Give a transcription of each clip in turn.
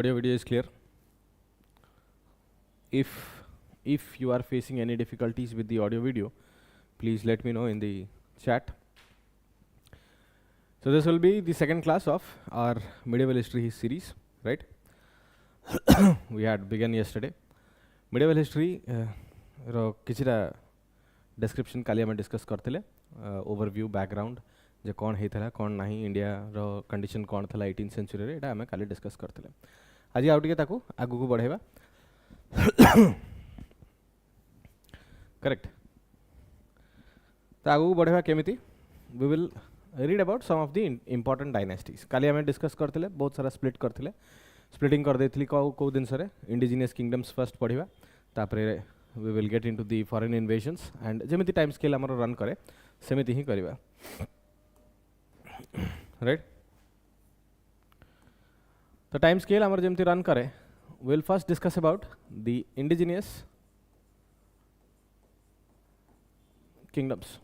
Audio video is clear. If you are facing any difficulties with the audio video, please let me know in the chat. So this will be the second class of our medieval history series, right? We had begun yesterday. Medieval history row किछिटा description काली हमें discuss करथिले, overview background जे कौन हेतला कौन नहीं India रो condition कौन थला 18th century रे एटा हमें काली discuss करथिले. आज आउट के ताकू आगु को बढ़ेबा. Correct. तो आगु को बढ़ेबा केमिति we will read about some of the important dynasties. काली हमें discuss करथिले, बहुत सारा split करथिले. Splitting कर देथिली को दिन सरे indigenous kingdoms first पढ़िबा, तापरे we will get into the foreign invasions and जेमिति time scale हमरो run करे सेमिति ही करिबा. Right? The time scale हमरो जेमिति run करे, we will first discuss about the indigenous kingdoms.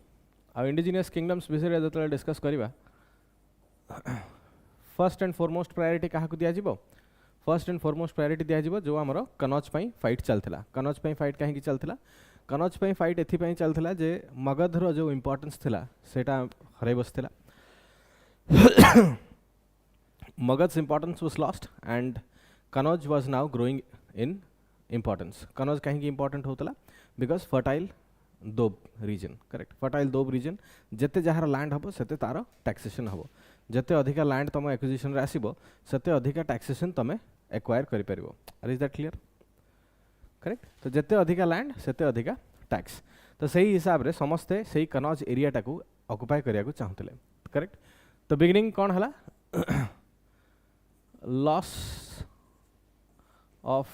Our indigenous kingdoms विषय जतले discuss करिबा, first and foremost priority काहा को दिया जिवो. फर्स्ट एंड फॉरमोस्ट प्रायोरिटी दिया जिवो जो हमरो कनौज पई फाइट चलथिला. कनौज पई फाइट काहे की चलथिला, कनौज पई फाइट एथि पई चलथिला जे मगध रो जो इंपोर्टेंस थिला सेटा हरै बसथिला. Magad's importance was lost and Kanauj was now growing in importance. Kanauj kahin ki important hotala because fertile Doab region, correct. Fertile Doab region jete jahar land habo sete taro taxation habo. जते अधिका land तम acquisition रे आसीबो सते अधिका taxation तमे acquire करि परिबो. Is that clear? Correct. तो जते अधिका लैंड सते अधिका टैक्स. तो सही हिसाब रे समस्ते सही कनौज एरिया टाकू ऑक्युपाई करिया को चाहतले. करेक्ट. तो बिगिनिंग कोन हला loss of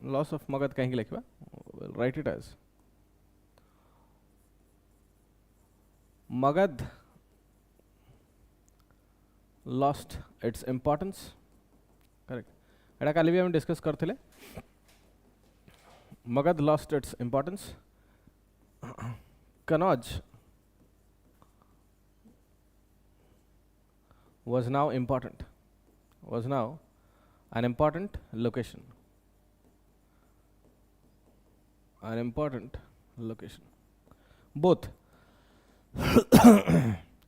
loss of Magadh कहीं लिखबा, will write it as Magad lost its importance. Correct. एटा काली भी हम डिस्कस करथिले. Magad lost its importance. Kanauj was now important. Was now an important location. An important location. Both.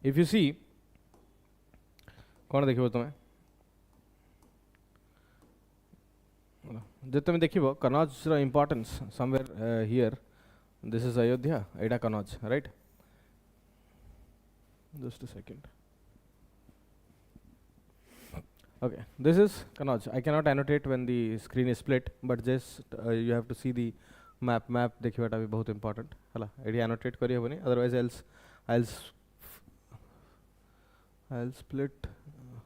If you see, कौन देखिबो तमे जते में देखिबो कनौज रो importance somewhere here. This is Ayodhya, एटा Kannauj, right. Just a second. Okay, this is Kanauj. I cannot annotate when the screen is split, but just you have to see the map देखिबाटा भी बहुत important हला. एडी annotate करी होबनी, otherwise I'll split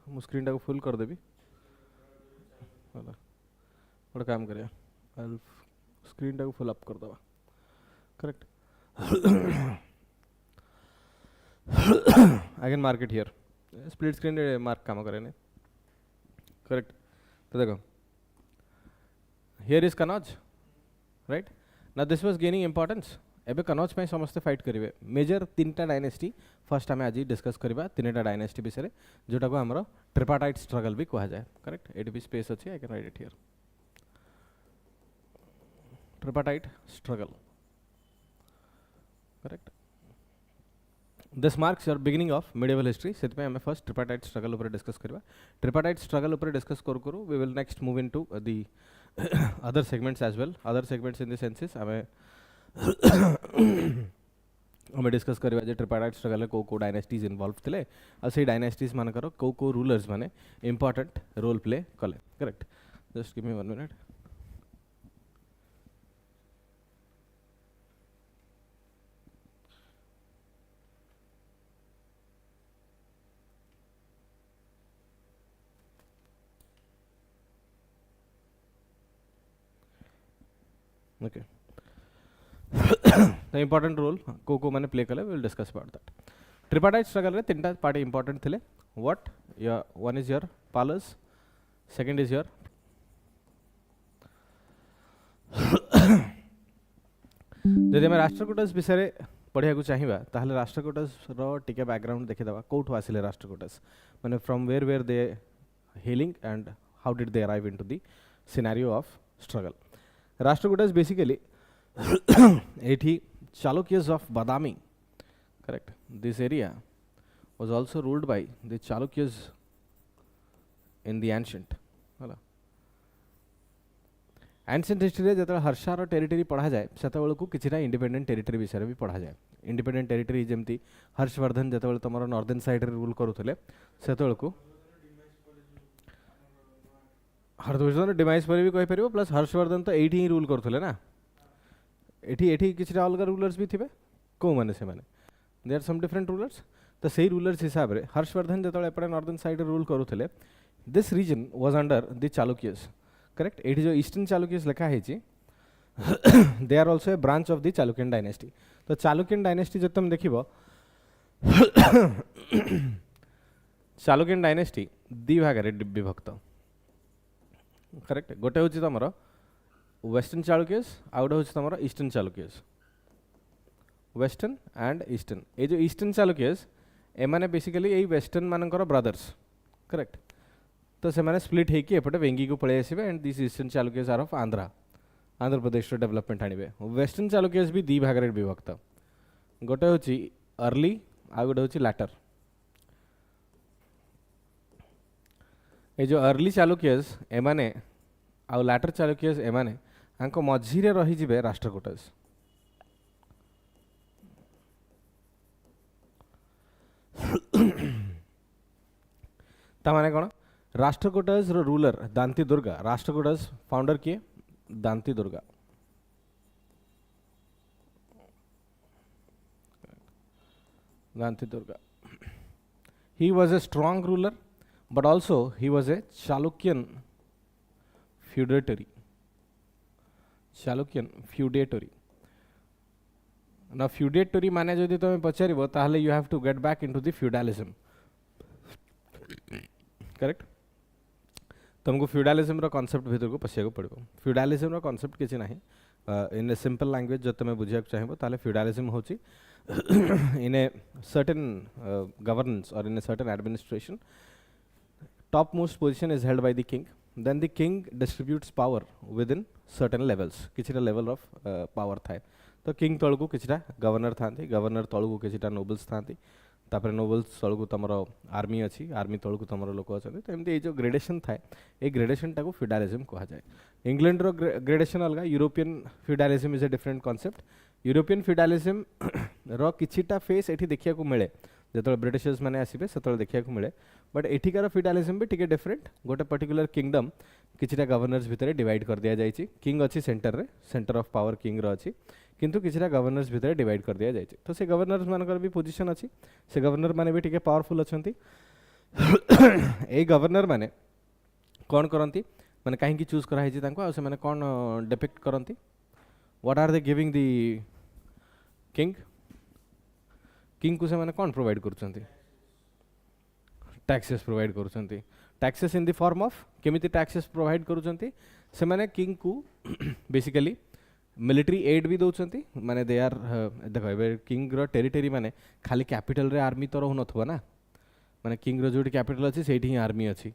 मु screen टाको full कर देबी हला. बड़ा काम करिया, I'll स्क्रीन टाको फुल अप कर दबा. Correct. I can mark it here. Split screen रे मार्क काम करे ने. करेक्ट. तो देखो here is Kanauj, right? Now this was gaining importance. एबे कनौज पे समस्त फाइट करिवे. मेजर तीनटा डायनेस्टी फर्स्ट हमें आज डिस्कस करबा. तीनटा डायनेस्टी विषय जोटा को हमरो ट्रिपार्टाइट स्ट्रगल भी कहा जाए. करेक्ट. एट भी स्पेस अछि, I can write it here. Tripartite struggle. Correct. This marks your beginning of medieval history. सेत पे हमें फर्स्ट ट्रिपार्टाइट स्ट्रगल ऊपर डिस्कस करबा. ट्रिपार्टाइट स्ट्रगल ऊपर डिस्कस करू we will next move into the other segments as well. Other segments in the senses हमें हमें discuss करबा जे ट्रिपार्टाइट स्ट्रगल को को डायनेस्टीज इन्वॉल्व थिले आ से डायनेस्टीज मानकर को रूलर्स माने इंपोर्टेंट रोल प्ले कले. Correct. Just give me 1 minute. Okay. The important role को माने प्ले कले, we will discuss about that. Tripartite struggle रे तीनटा पार्टी important थिले. What? One is your Palas, second is your जदि हम राष्ट्रकूट विषय पढ़िया को चाहिए ताहले राष्ट्रकूटस रो टिके बैकग्राउंड देखिदेवा कौटू आसिले राष्ट्रकूटस माने from where they hailing and how did they arrive into the scenario of struggle. Rashtrakutas basically एठी Chalukyas of Badami, correct, this area was also ruled by the Chalukyas in the ancient. Ancient history जो हर्षार territory पढ़ा जाए से किसी independent territory विषय भी पढ़ा जाए. इंडिपेंडेंट टेरिटरी जमती हर्षवर्धन जो तुम नॉर्दर्न साइड रे रूल करुले से हर्षवर्धन डिमाइज पर भी कहीपर प्लस हर्षवर्धन तो ये रूल करुले ना एठी किसी अलग रूलर्स भी थे कौ मैंने से they are some different rulers. तो सही रूलर्स हिसाब से हर्षवर्धन जो एपटे नॉर्दर्न साइड रूल करुले this region was under the Chalukyas, correct. ये जो ईस्टर्न चालुक्यस लिखा है they are also a branch of the Chalukyan dynasty. तो चालुक्यन डायनेस्टी जो तुम देखिबो चालुक्यन डायनेस्टी दी भाग विभक्त, करेक्ट. गोटे हूँ तुम वेस्टर्न चालुक्यस आउ गोटे हूँ तुम ईस्टर्न चालुक्यस, वेस्टर्न एंड ईस्टर्न. ये जो ईस्टर्न चालुक्यस एमाने बेसिकली यही वेस्टर्न मानकर ब्रदर्स, करेक्ट. तो से माने स्प्लिट होकर एपटे वेंगी को पलि आसबे and this eastern Chalukyas are of Andhra Pradesh development आने. वेस्टर्न चालुक्यस भी दी भाग विभक्त, गोटे हूँ अर्ली आ गोटे हूँ लैटर. ये जो अर्ली चालुक्यस एमाने आउ लैटर चालुक्यस एमाने आंको मझीरे रहीजिबे राष्ट्रकूटस. तामाने कौन राष्ट्रकूटस रूलर दांती दुर्गा. राष्ट्रकूटस फाउंडर किए Danti Durga. Danti Durga he was a strong ruler but also he was a Chalukyan feudatory. Now feudatory माने जदि तुम पचारिबो ताहले you have to get back into the feudalism, correct. तुमको फ्यूडालिज्म रो कांसेप्ट भीतर को पसिया को पड़ो. फ्यूडालिज्म रो कांसेप्ट किछि नाही इन ए सिंपल लैंग्वेज जो तुम बुझिया चाहिए ताहले फ्यूडालिज्म होची इन ए सर्टेन गवर्नेंस और in a certain administration top most position is held by the king. Then the king distributes power within certain levels. किछिटा लेवल ऑफ पावर थाए. तो किंग तळकू किछिटा गवर्नर थांती, गवर्नर तळकू किछिटा नोबल्स थांती, तापर नोबल्स तळकू तमरो आर्मी अच्छी, आर्मी तळकू तमरो लोक अछंती. तो एमती जो ग्रेडेशन थाए ए ग्रेडेशन टाको फ्यूडालिज्म कहा जाए. इंग्लैंड रो ग्रेडेशन अलग, European feudalism is a different concept. European feudalism रो किछिटा फेस एठी देखिया को मिले जो ब्रिटिशर्स मैंने आसबे से देखा मिले. बट एठिकार फ्यूडालिज्म भी टिके डिफरेंट. गोटे पर्टिकुलर किंगडम किछिटा गवर्नर्स भितर डिवाइड कर दिया जाइछि. किंग अच्छी सेंटर रे, सेंटर ऑफ पावर किंग रो अच्छी, किंतु किछिटा गवर्नर्स भितर डिवाइड कर दिया जाइछि. तो से गवर्नर्स मानकर भी पोजीशन अच्छी, से गवर्नर माने भी टिके पावरफुल अछंती. ए गवर्नर माने कौन करंती माने काहे चूज करा है तांको आ से माने कौन डिपिक्ट करंती. What are they giving the king. King को से माने कौन प्रोवाइड करूछंती टैक्सेस प्रोवाइड करूछंती. Taxes in the form of केमिति टैक्सेस प्रोवाइड करूछंती से माने किंग को बेसिकली मिलिट्री एड भी दौरान. माने दे आर देख किंग रो टेरिटरी माने खाली कैपिटल रे आर्मी तो रहू नथवा ना. माने किंग रो जोटी कैपिटल अछि सेठी ही आर्मी अछि.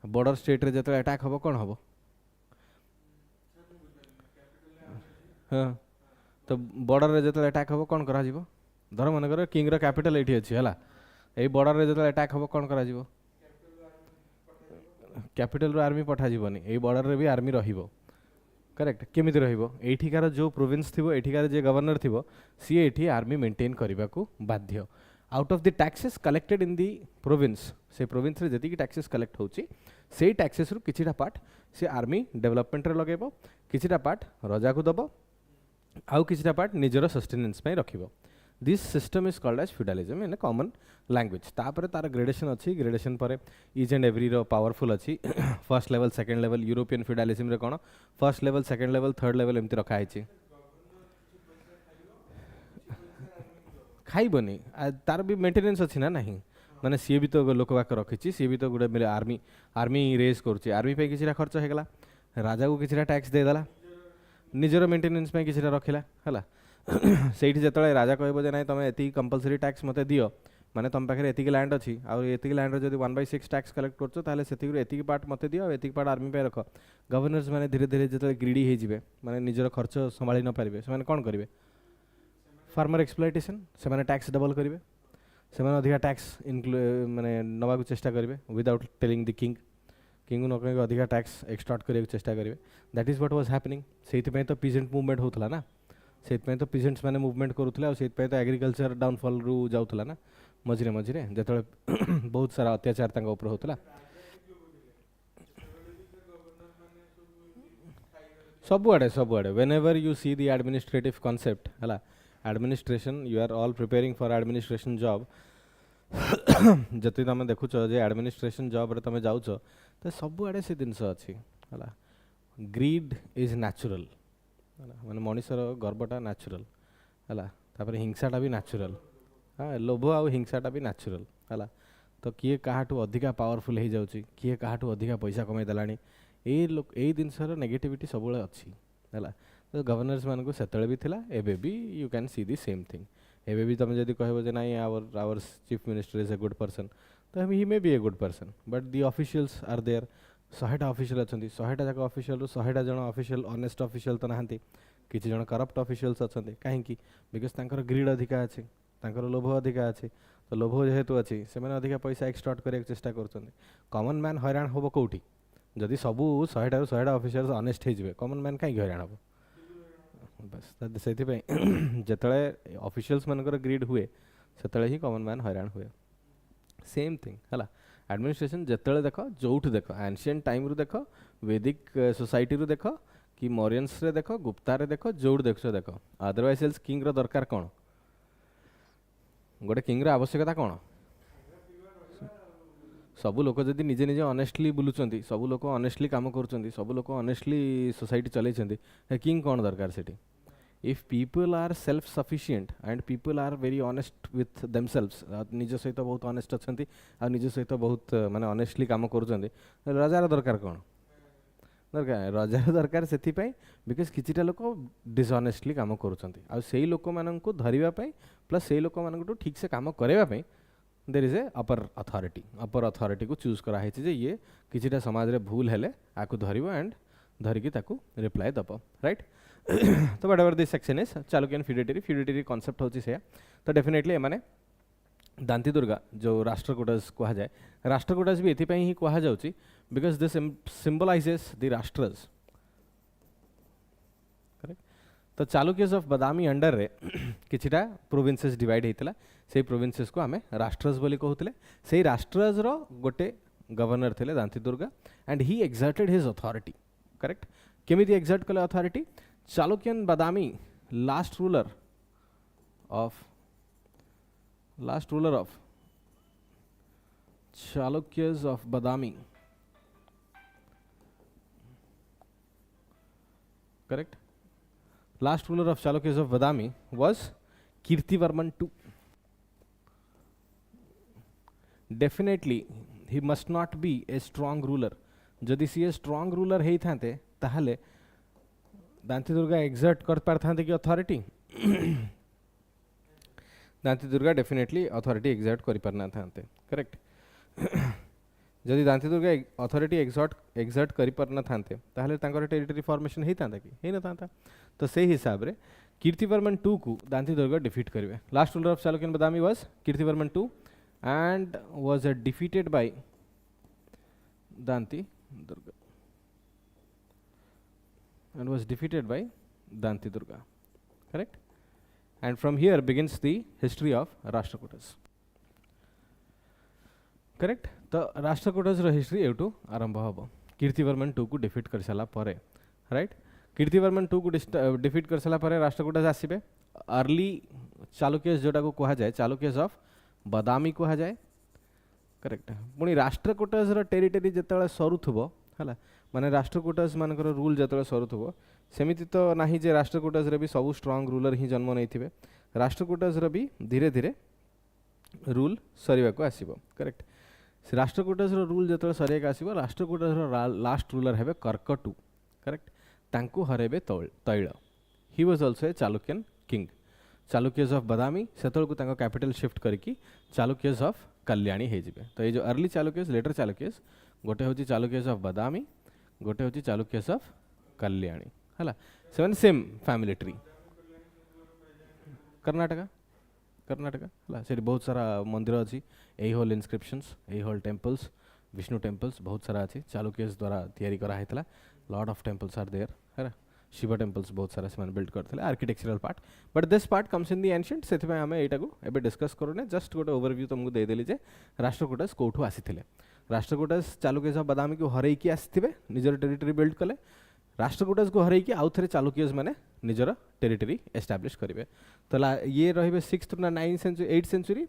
बॉर्डर स्टेट रे जतो अटैक हबो कोन हबो. हाँ तो बॉर्डर रे जतो अटैक हबो कोन करा जिवो. धर मन कर किंग रो कैपिटल एठी अछि हला, ए बॉर्डर रे जतो अटैक हबो कोन करा जिवो. कैपिटल रो आर्मी पठा जिवोनी, ए बॉर्डर रे भी आर्मी रहिबो, करेक्ट. केमिति रहिबो एठिकार जो प्रोविंस थिबो एठिकार जे गवर्नर थिबो सी एठी आर्मी मेंटेन करबा को बाध्य. Out of the taxes collected in the province, से प्रोविंस रे जति की टैक्सेस कलेक्ट होची सेही टैक्सेस रु किछिटा पार्ट से आर्मी डेवलपमेंट रे लगेबो, किछिटा पार्ट राजा को दबो, आउ किछिटा पार्ट निजरो सस्टेनेंस पे रखिबो. This system is called as feudalism in a common language. तापर तार ग्रेडेशन अच्छी, ग्रेडेशन पर इच एंड एवरी रो पावरफुल अच्छी. First level second level European feudalism रे कोन first level second level third level एमती रखा है. खाइबनी तार भी मेंटेनेंस अच्छी ना नहीं माने सी भी तो लोक बाक रखी, सी भी तो गोटे मेरे आर्मी रेज करुच्ची. आर्मी पे किसी खर्च होगला, राजा को किसी टैक्स देदेला, निजर मेंटेनेंस पे किसी रखला है. ସେଇଠି ଯେତେବେଳେ ରାଜା କହିବ ଯେ ନାଇଁ ତମେ ଏତିକି କମ୍ପଲସରି ଟ୍ୟାକ୍ସ ମୋତେ ଦିଅ, ମାନେ ତୁମ ପାଖରେ ଏତିକି ଲ୍ୟାଣ୍ଡ ଅଛି ଆଉ ଏତିକି ଲ୍ୟାଣ୍ଡରେ ଯଦି 1/6 ଟ୍ୟାକ୍ସ କଲେକ୍ଟ କରୁଛ ତାହେଲେ ସେତିକିରୁ ଏତିକି ପାର୍ଟ ମୋତେ ଦିଅ ଆଉ ଏତିକି ପାର୍ଟ ଆର୍ମି ପାଇଁ ରଖ। ଗଭର୍ଣ୍ଣର୍ସ ମାନେ ଧୀରେ ଧୀରେ ଯେତେବେଳେ ଗ୍ରିଡି ହେଇଯିବେ, ମାନେ ନିଜର ଖର୍ଚ୍ଚ ସମ୍ଭାଳି ନ ପାରିବେ, ସେମାନେ କ'ଣ କରିବେ? फार्मर एक्सप्लॉयटेशन, से टैक्स डबल करेंगे, से अधिका टैक्स माने नवाक चेष्टा करेंगे without telling the king, king न कहीं अधिका टैक्स एक्सटॉर्ट करने चेष्टा करेंगे। That is what was happening. से तो पीजेंट मूवमेंट होता ना, से तो पीजेंट्स मैंने मूवमेंट करूले और से तो एग्रीकल्चर डाउनफॉल रू जाऊला ना मझे मझे जो बहुत सारा अत्याचार होता। सबुआड़े whenever you see the administrative concept है administration, you are all preparing for administration job. जति तुम देखुच जे एडमिनिस्ट्रेशन जॉब रे तुम जाऊच तो सबुआड़े से जिनस अच्छी है। ग्रीड इज नेचुरल, माने मनीषर गर्वटा नेचुरल है, हिंसाटा भी नेचुरल। हाँ, लोभ आउ हिंसाटा भी नेचुरल है। तो किए काहाठू अधिका पावरफुल हो जाउची, किए काहाठू अधिका पैसा कमाई देलानी, यही जिनसर नेगेटिविटी सब अच्छी है। तो गवर्नर्स मान को सेतले भी थिला, एबे भी you can see the same thing. एबे भी तुम जदि कहबो जे नाइ our chief minister is a good person, तो he may be a good person, but the officials are there. 100टा ऑफिशियल अच्छी, 100टा जाक ऑफिशियल 100टा जन ऑफिशियल ऑनेस्ट ऑफिशियल तो नहांती, किछि जन करप्ट ऑफिशियल्स अच्छी। कहीं बिकज तांकर ग्रीड अधिका अच्छी, तांकर लोभ अधिका अच्छी। तो लोभ जेहेतु अच्छी से अधिका पैसा एक्सटॉर्ट करने चेष्टा कर। कॉमन मैन हैरान हम कौटी जदि सबू 100टारू 100टा ऑफिशियल्स ऑनेस्ट हो, कॉमन मैन कहीं हैरान हम बस। से जिते ऑफिशियल्स मनकर ग्रीड हुए से ही कॉमन मैन हैरान हुए। सेम थिंग है एडमिनिस्ट्रेशन। जिते देख जोठ देख, एंशिएंट टाइम रू देख, वैदिक सोसाइटी रू देख कि मॉरियंस रे देख, गुप्ता रे देख, जोड़ देख देख, अदरवाइज एल्स किंग रो दरकार कौन? गोटे किंग रो आवश्यकता कौन? सबू लोक जदि निजे निजे ऑनेस्टली बुलुचंती, सबू लोक ऑनेस्टली काम करुचंती, सबू लोक ऑनेस्टली सोसाइटी चलैचंती, किंग कौन दरकार सेठी? If people are self sufficient and people are very honest with themselves, निज सहित बहुत ऑनेस्ट अच्छंती आ निज सहित बहुत माने ऑनेस्टली काम करुचंती, राजार दरकार कौन? दरकार राजार दरकार सेथि पई बिकॉज किछिटा लोक डिसऑनेस्टली काम करुचंती आ सेही लोक माननकु धरिबा पई प्लस सेही लोक माननकु ठीक से काम करेबा पई there is a upper authority को चूज करा है जे ये किछिटा समाज रे भूल हेले आकु धरिबो एंड धरिकी ताकु रिप्लाई दबो, राइट। तो what ever this section is Chalukyan feudatory concept होची से। तो डेफिनेटली माने दांती दुर्गा जो राष्ट्रकूटस कहा जाए, राष्ट्रकूटस भी एथिपई ही कहा जाउची because this symbolizes the Rashtras, correct. तो चालुक्यस ऑफ बादामी अंडर रे किछिटा प्रोविंसेस डिवाइड हेतिला, से प्रोविंसेस को आमे राष्ट्रस बोली कहउतले। से राष्ट्रस रो गोटे गवर्नर थिले Danti Durga and he exerted his authority, correct. केमिति एक्सर्ट कले authority? Chalukyan Badami last ruler of Chalukyas of Badami, correct. Last ruler of Chalukyas of Badami was Kirtivarman II. Definitely he must not be a strong ruler. जदि सी a strong ruler हेई थांते ताहले Danti Durga exert कर पारथांते कि authority? Danti Durga definitely authority exert कर पारना थांते, correct. जदि Danti Durga authority exert कर पारना थांते ताहले तांकर territory formation हेई थांता कि हेई न थांता? तो से हिसाब रे कीर्तिवर्मन II को दांती दुर्गा डिफीट करिवे। Last ruler of Chalukyan Badami was Kirtivarman II and was defeated by Danti Durga correct. And from here begins the history of Rashtrakutas, correct. तो राष्ट्रकूटस रो हिस्ट्री एटू आरंभ हबो कीर्तिवर्मन II को डिफीट कर साला परे, राइट। कीर्तिवर्मन II को डिफीट कर साला परे राष्ट्रकूटस आसीबे। अर्ली चालुक्यस जोटा को कहा जाए चालुक्यस ऑफ बादामी कहा जाए, करेक्ट। पुणी राष्ट्रकूटस रो टेरिटरी जेतले सरुथबो हला, माने राष्ट्रकूटस मानकर रूल जेतले सरुथबो, सेमिति तो नाही जे राष्ट्रकूटस रे भी सब स्ट्रॉन्ग रूलर ही जन्म नैथिबे। राष्ट्रकूटस रो भी धीरे धीरे रूल सरीवा को आसीबो, करेक्ट। राष्ट्रकूटस रो रूल जेतले सरीवा आसीबो, राष्ट्रकूटस रो लास्ट रूलर हेबे कर्क II, करेक्ट। तांकु हरेबे Taila. He was also a Chalukyan king Chalukyas of Badami सेतलकु तांको कैपिटल शिफ्ट करके चालुक्यज ऑफ कल्याणी हे जिवे तो ये जो अर्ली चालुक्यज लेटर चालुक्यज गोटे होची चालुक्यज ऑफ बदामी गोटे होची चालुक्यज ऑफ कल्याणी हला seven same family tree Karnataka Karnataka हला से बहुत सारा मंदिर अच्छी यही होल इनस्क्रिप्शंस यही होल टेम्पल्स विष्णु टेम्पल्स बहुत सारा अच्छी चालुक्यज द्वारा तैयारी करा हेतला lot of temples are there है शिव टेम्पल्स बहुत सारा से बिल्ड करते architectural part but this part comes in the ancient से आम यहाँ डिस्कस करूने जस्ट गोटे ओवरव्यू तुमको देदेली जे राष्ट्रकूटस कौटू आसी राष्ट्रकूटस चालुक्यज ऑफ बदामी को हरैकी आसिथिबे निजर टेरिटरी बिल्ड कले राष्ट्रकूटस को हरैकी आउ थे चालुक्यज मैंने निजर टेरिटरी एस्टाब्लिश करेंगे तो ये रे 6th to 9th century 8th century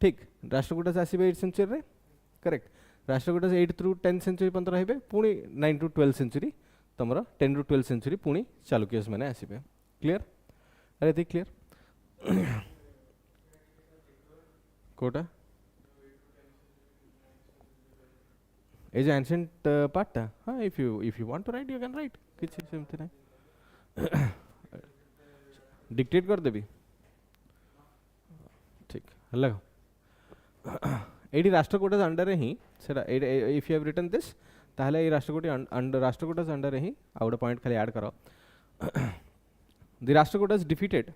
ठीक राष्ट्रकूटस आसबे 8th century रे करेक्ट राष्ट्रकूटस 8 through 10th century पर्यंत रहिबे पुणी 9 to 12th century तुमर 10 to 12th century पुणी चालुक्यज मैंने आसबे क्लियर अरे थी क्लियर कोटा ए जो एंशिएंट पार्ट हाँ if you want to write you can write किछि सेमति नै डिक्टेट कर देबी ठीक हल्ला एडी राष्ट्रकूटस अंडर ही सेटा if you have written this ताहले ए राष्ट्रकूटी अंडर राष्ट्रकूटस अंडर ही आ गोटे पॉइंट खाली ऐड करो the Rashtrakutas defeated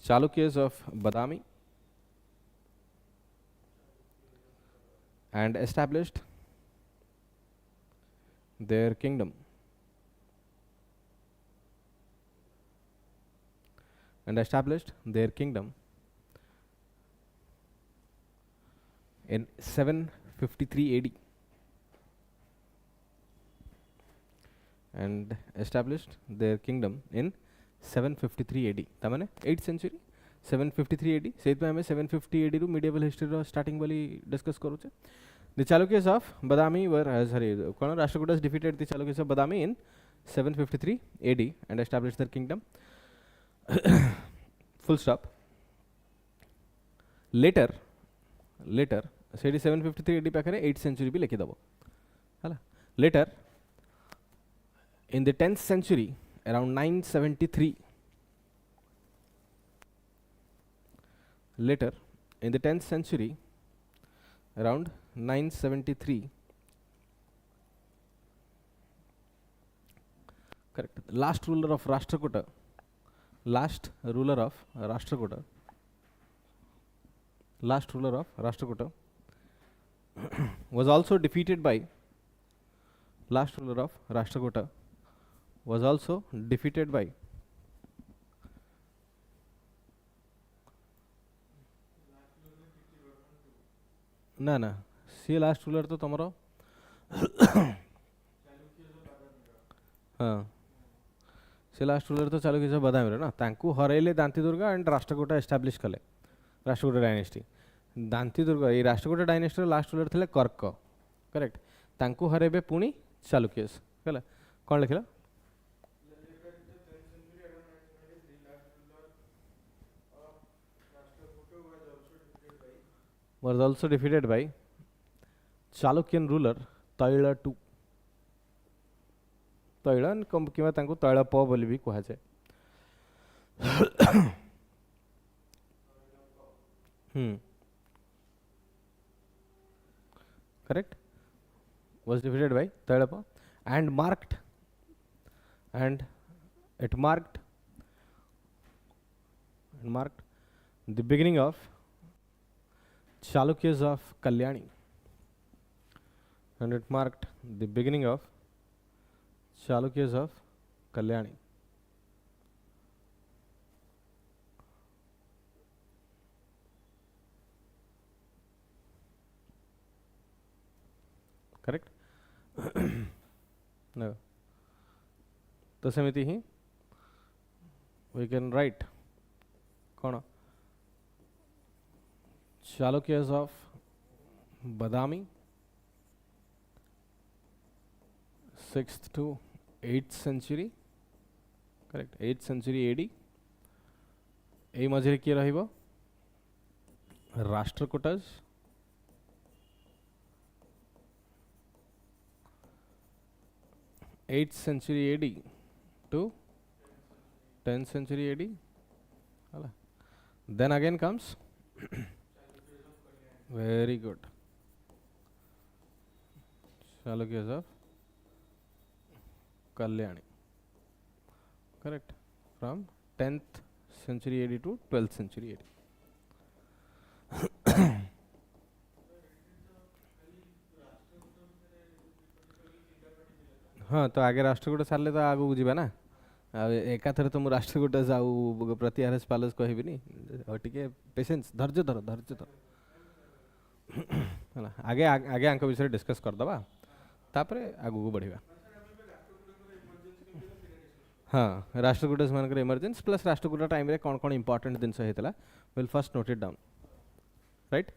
Chalukyas of Badami and established their kingdom in 753 AD and established their kingdom in 753 AD तमाने 8th century 753 AD सेत में हमें 750 AD रू medieval history रो starting वाली discuss करू छे the Chalukyas of Badami were sorry cone राष्ट्रकूटस defeated the Chalukyas of Badami in 753 AD and established their kingdom full stop later सेडी 753 AD पाखरे 8th century भी लिखि दबो हला later in the 10th century around 973 later in the 10th century around 973 correct last ruler of Rashtrakuta was also defeated by ना ना सी last ruler तो तुमरो हाँ सी last ruler तो चालुक्यज ऑफ बादामी रे ना तांकू हरैले दांती दुर्गा एंड राष्ट्रकूटा एस्टाब्लिश कले राष्ट्रकूटा डायनेस्टी दांती दुर्गा ये राष्ट्रकूटा डायनेस्टी लास्ट रूलर थिले कर्क करेक्ट तांकू हरैबे पुणी चालुक्यज कला कोन लिखला was also defeated by Chalukyan ruler Taila II तैलन कम किमा तांको तैला प बोली भी कहा जाए correct was defeated by Tailapa and it marked the beginning of Chalukyas of Kalyani and it marked the beginning of Chalukyas of Kalyani. Correct? No. तो समिति ही we can write कौन Chalukyas of Badami 6th to 8th century correct 8th century AD ए मझे किए रहिबो राष्ट्रकूटस 8th century AD to 10th century AD. Then again comes very good Chalukyas of Kalyani, correct, from 10th century AD to 12th century AD. हाँ तो आगे राष्ट्रकूट सारे तो आगू जीवा ना एकाथरे तो मु राष्ट्रकूट जाऊ प्रतिहारस पालस कहबिनी टिके पेशेंस धैर्य धर है आगे आगे आंक विषय डिस्कस करदबा तापरे आगू को बढ़िया हाँ राष्ट्रकूट मान इमरजेंस प्लस राष्ट्रकूट टाइम रे कौन कौन इंपोर्टेंट जिनस होता will first note it down right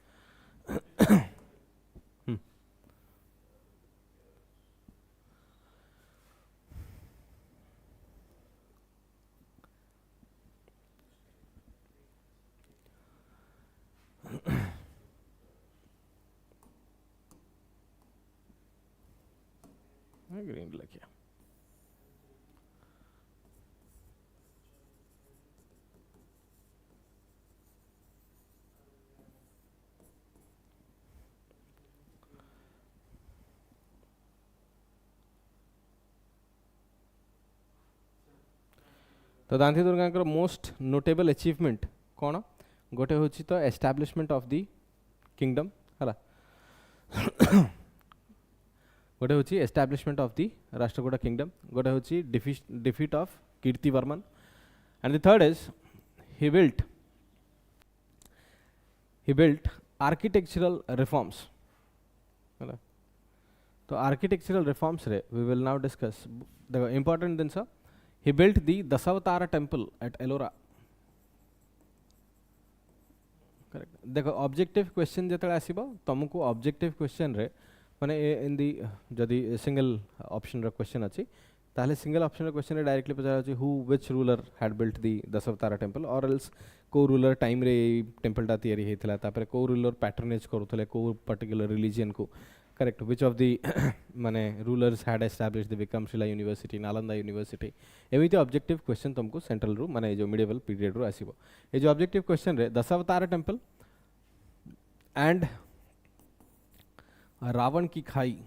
green लिखिए तो Danti Durga most notable achievement कौन गोटे हूँ तो एस्टाब्लिशमेंट ऑफ दी किंगडम है गोटे हूँ establishment of the Rashtrakuta kingdom गोटे हूँ defeat of Kirtivarman and the third is he built architectural reforms है तो आर्किटेक्चरल रिफॉर्म्स रे वी विल नाउ डिस्कस देखो important genus he built the Dasavtara temple at Ellora, correct. देखो ऑब्जेक्टिव क्वेश्चन जेतले आसीबो तुमको objective question रे माने इन दी जदी सिंगल ऑप्शन रे क्वेश्चन अछि ताले सिंगल ऑप्शन रे क्वेश्चन रे डायरेक्टली पचारा अछि who which ruler had built the Dashavatara temple or else को रूलर टाइम रे टेंपल टा तयारी हेतला तापरे को रूलर पैटर्नेज करूथले को पर्टिकुलर रिलीजन को correct which of the माने rulers had established the Vikramaशिला यूनिवर्सिटी नालंदा यूनिवर्सिटी एमिति ऑब्जेक्टिव क्वेश्चन तुमको सेंट्रल रू माने जो मिडिवल पीरियड रू आसीबो ए जो ऑब्जेक्टिव क्वेश्चन रे दशावतार टेंपल एंड रावण की खाई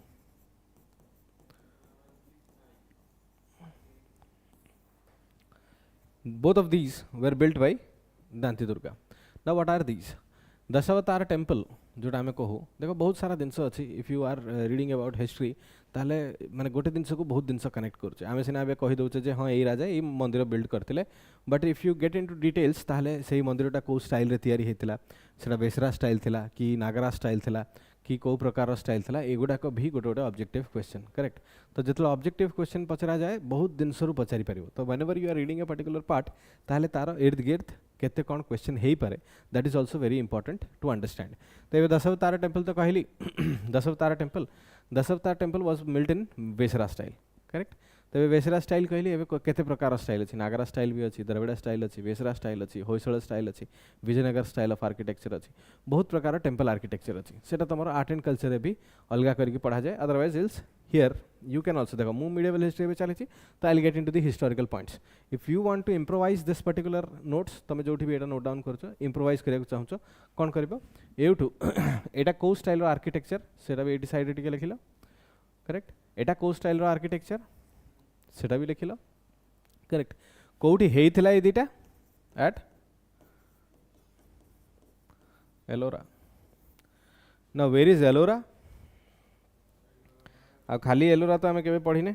both of these were built by Dantidurga. Now what are these? Dashavatara temple जोटा आम कहू देखो बहुत सारा जिनस अच्छी if you are reading about history ताले माने गोटे जिनस को बहुत जिनस कनेक्ट करुचे आम सीना ए कही दौचे हाँ ये राजा ये मंदिर बिल्ड करते but if you get into details ताले से मंदिरटा कौ स्टाइल रे तैयारी होता सेटा बेसरा स्टाइल थिला कि नागरा स्टाइल थिला कि कौ प्रकार स्टाइल थिला एगुड़ाक भी गोटे गोटे ऑब्जेक्टिव क्वेश्चन करेक्ट. तो जो ऑब्जेक्टिव क्वेश्चन पचरा जाए बहुत जिनस पचारि पार तो whenever you are reading a particular part ताले तार इर्द गिर्द केते कौन क्वेश्चन हो पारे that is also very important to understand. तो ये दशावतार टेंपल तो कहली Dashavatara temple was built in Vesara style correct. तो वेसरा स्टाइल कहली एवं केते प्रकार स्टाइल अच्छी नागरा स्टाइल भी अच्छी द्रविड़ स्टाइल अच्छी वेसरा स्टाइल अच्छी होयसळ स्टाइल अच्छी विजयनगर स्टाइल ऑफ आर्किटेक्चर अच्छी बहुत प्रकार टेंपल आर्किटेक्चर अच्छी सेटा तुम आर्ट एंड कल्चर भी अलग करके पढ़ा जाए otherwise else here you can also देखो मु मिडिवल हिस्ट्री भी चली तो I will get into the historical points. If you want to improvise this particular notes तुम जो भी एटा नोट डाउन कर इम्प्रोवाइज करने चाहूँ कौन कर एठू एटा कौ स्टाइल आर्किटेक्चर सेटा भी एटी साइड टिके लिखिल करेक्ट. एटा कौ स्टाइल आर्किटेक्चर सेटा भी लिखिल करेक्ट. कौटी हेइथिला ए दीटा at Ellora. Now where is Ellora आ खाली एलोरा तो आमे केबे पढ़िने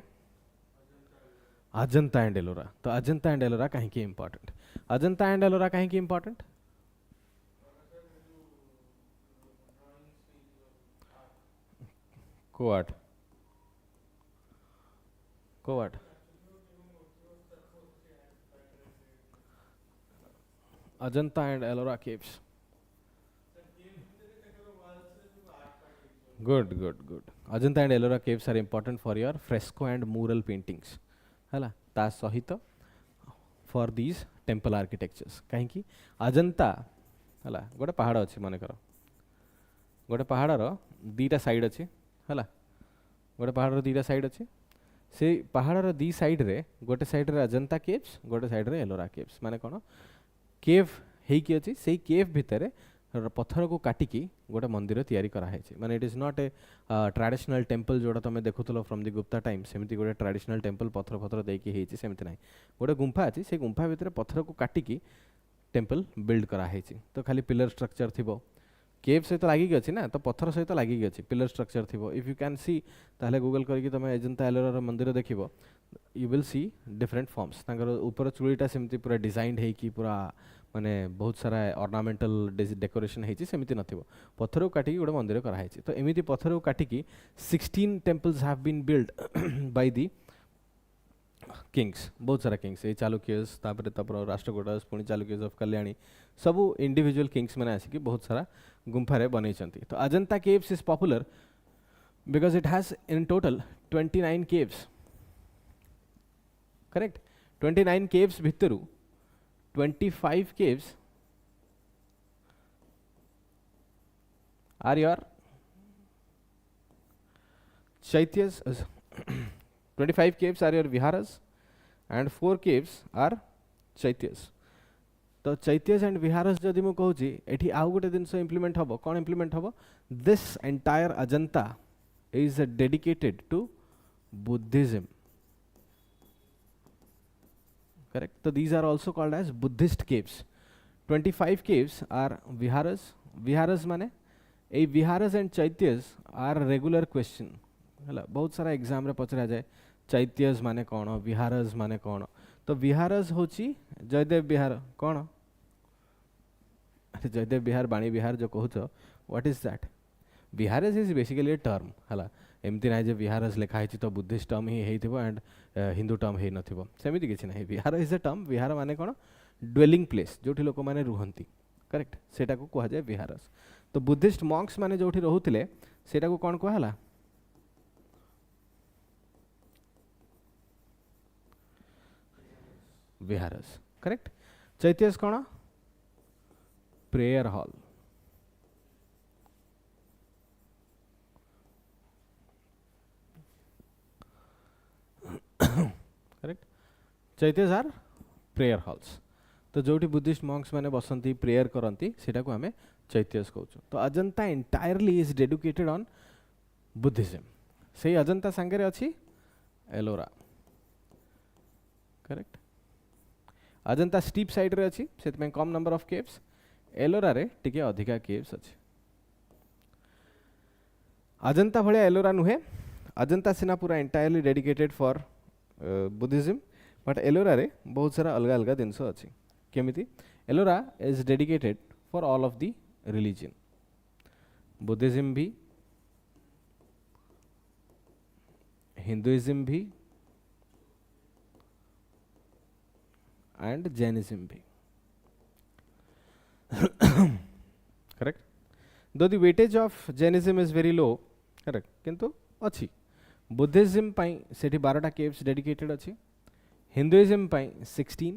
अजंता एंड एलोरा. तो अजंता एंड एलोरा कहीं की इंपॉर्टेंट अजंता एंड एलोरा कहीं की इंपॉर्टेंट कोआट कोआट Ajanta and Ellora caves. Good good good. Ajanta and Ellora caves are important for your fresco and mural paintings है ता सहित फॉर दीज टेंपल आर्किटेक्चर्स कहीं अजंता है गोटे पहाड़ अच्छी मन कर गोटे पहाड़र दीटा साइड अच्छी है गोटे पहाड़र दीटा साइड अच्छी से पहाड़र दी साइड रे गोटे साइड रे अजंता केव्स गोटे साइड रे एलोरा केव्स माने कोन केव हेकी अछि सेही केव भितरे पत्थर को काटिकी गोटे मंदिर तैयारी करा है माने it is not a traditional temple जोड़ा तुम देखुल फ्रॉम द गुप्ता टाइम सेमती गोटे ट्रेडिशनल टेम्पल पत्थर पत्थर देकी हेची सेमती नाही गोटे गुंफा अछि से गुंफा भितर पत्थर को काटिकी टेम्पल बिल्ड करा हेची तो खाली पिलर स्ट्रक्चर थिबो केव सहित लागिक अछि ना तो पत्थर सहित लागिक अछि पिलर स्ट्रक्चर थिबो इफ यू कैन सी ताहले गूगल करके तुम अजंता एलोरा मंदिर देखिबो you will see different forms तांकर ऊपर चुड़ीटा सेमती पूरा डिजाइंड हेकी पूरा माने बहुत सारा ऑर्नामेंटल डेकोरेशन हेची सेमती नथिबो पत्थर को काटिकी गोटे मंदिर करा हेची तो एमिति पत्थर को काटिकी 16 temples have been build by the kings बहुत सारा किंग्स ए चालुक्यस तापर राष्ट्रकूटस पुणी चालुक्यस ऑफ कल्याणी सब इंडिविजुअल किंग्स मैंने आसिक बहुत सारा गुंफा रे बनै तो Ajanta caves is popular because it has in total 29 caves correct 29 caves भितरु 25 caves are your chaityas 25 caves are your viharas and 4 caves are chaityas तो चैत्यस एंड विहारस जदि मु कहूची एठी आउ गोटे जिनस इंप्लीमेंट हबो कोन इंप्लीमेंट हबो this entire Ajanta is dedicated to Buddhism correct so these are also called as buddhist caves 25 caves are viharas mane ei viharas and chaityas are regular question hela bahut sara exam रे पचरा जाय चैत्यस माने कोन विहारस माने कोन तो विहारस होची जयदेव विहार कोन जयदेव विहार बाणी विहार जो कहूछ what is that viharas is basically a term हला एमती ना जे विहारस लिखा है तो बुद्धिस्ट टर्म ही हेइथिबो एंड हिंदू टर्म हे नथिबो सेमिति किछि नाही विहार इज ए टर्म विहार माने कोन ड्वेलिंग प्लेस जोठी लोक माने रुहंती करेक्ट सेटा को कहा जाय विहारस तो बुद्धिस्ट मॉन्क्स माने जोठी रहुतिले सेटा को कोन कहला विहारस करेक्ट चैत्यस कोन prayer hall correct chaityas are prayer halls तो जोटी बुद्धिस्ट मॉन्क्स माने बसंती प्रेयर करंती सेटा को हमें चैत्यस कहउछु तो Ajanta entirely is dedicated on Buddhism से अजंता संगे रे अछि Ellora correct Ajanta steep side रे अछि सेत में कम नंबर ऑफ केव्स एलोरा रे टिके अधिका केव्स अछि अजंता भले एलोरा नुहे अजंता सिना पूरा entirely dedicated for Buddhism but Ellora रे बहुत सारा अलग अलग जिनस अच्छी केमिति Ellora is dedicated for all of the religion Buddhism भी हिंदुइज्म भी एंड जैनिज्म भी करेक्ट दो the weightage of Jainism is very low correct किंतु अच्छी बुद्धिज्म पाई सेठी 12टा केव्स डेडिकेटेड अछि हिंदुइज्म पाई 16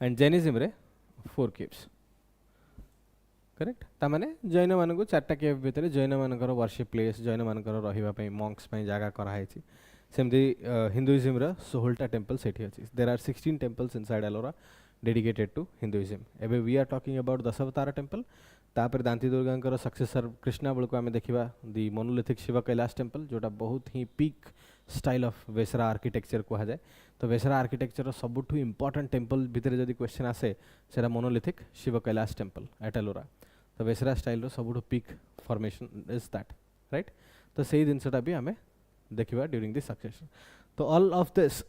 एंड जैनिज्म रे 4 केव्स करेक्ट ता माने जैन मानको 4टा केव भितरे जैन मानकर वर्शिप प्लेस जैन मानकर रहिबा पई मॉन्क्स पई जागा करा हैछि सेमति हिंदुइज्म रे 16टा टेंपल सेठी अछि there are 16 temples inside Ellora dedicated to Hinduism एबे we are talking about Dashavatara temple तापर दांती दुर्गा सक्सेसर कृष्णा बेल को आम देखा the monolithic Shiva Kailash temple जोटा बहुत ही peak style of Vesara architecture कहा जाए तो वेसरा आर्किटेक्चर सबुठु इंपोर्टेंट टेम्पल भितर जदि क्वेश्चन आसे सेरा monolithic Shiva Kailash temple at Ellora तो वेसरा स्टाइल रो सबुठु peak formation is that right तो सही जिनसटा भी आम देखा ड्यूरिंग द सक्सेशन तो all of this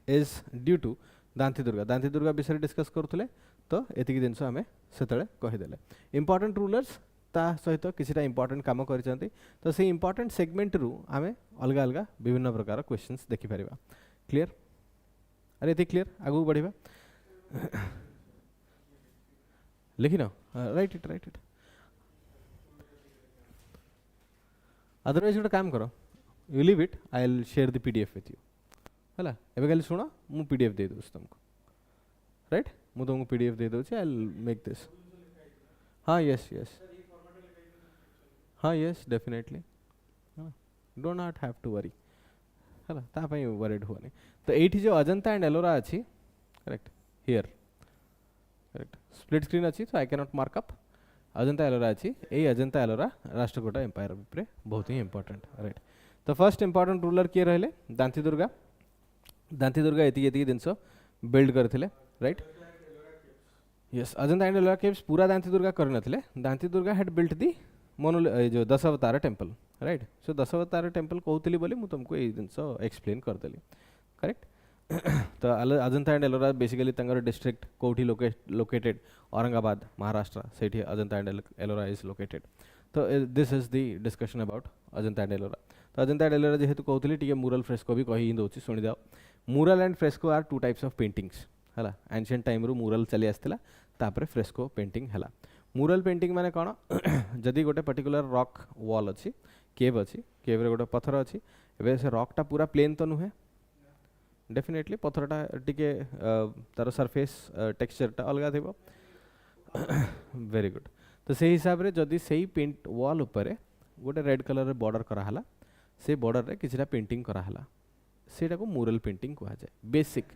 is due to Dantidurga विषय डिस्कस करुले तो एतिकी जिनस आम से कहीदेले इंपोर्टेंट रूलर्स ता सहित किछिटा इंपोर्टेंट काम करिसंती तो से इंपोर्टेंट सेगमेंट रु आमे अलग अलग विभिन्न प्रकार क्वेश्चंस देखि परिबा क्लियर अरे एति क्लियर आगु बढ़िबा लिखिनो राइट इट अदरवाइज गोटे काम करो you leave it I will share the PDF with you हला एबे खाली सुनो मु पीडीएफ दे दोस तुमको राइट मु तुमको पीडीएफ दे दोछि आई विल मेक दिस हाँ यस हाँ yes definitely don't not have to worry है तापाई वरीड हुआ तो ये जो अजंता एंड एलोरा अच्छी correct here correct split screen अच्छी तो I can not mark up Ajanta Ellora अच्छी यही अजंता एलोरा राष्ट्रकूट एम्पायर उपरे बहुत ही इंपोर्टेंट राइट तो फर्स्ट इंपोर्टेंट रूलर किए रहिले दांती दुर्गा ये जिनस बिल्ड करथिले right yes Ajanta and Ellora caves पूरा दांती दुर्गा करनथिले दांती दुर्गा हैड बिल्ट दी जो 10 अवतार टेम्पल राइट सो 10 अवतार टेम्पल कहूली बोली मुझे तुमको ये जिनस एक्सप्लेन करदेली करेक्ट तो Ajanta and Ellora basically district कौटी लोकेटेड औरंगाबाद महाराष्ट्र से Ajanta and Ellora is located तो this is the discussion about Ajanta and Ellora तो अजंता एंड एलोरा जेहेतु कहूली टी मूरल फ्रेस्को भी कही दूसरी शुणी दाओ mural and fresco are two types of paintings है एंशिएंट टाइम रू मूरल चली आसला तापर फ्रेस्को पेंटिंग है मूरल पेंटिंग माने कौन जदि गोटे पर्टिकुलर रॉक वॉल अच्छी केव अच्छी केव रे गोटे पत्थर अच्छी एबे से रॉकटा पूरा प्लेन तो नुहे डेफिनेटली पत्थरटा टिके तार सरफेस टेक्सचरटा अलग थी वेरी गुड तो से हिसाब रे जदि सेही पेंट वॉल उपरे गोटे रेड कलर बॉर्डर कराला से बॉर्डर रे किछटा पेंटिंग कराला सेटा को मूरल पेंटिंग कहा जाए बेसिक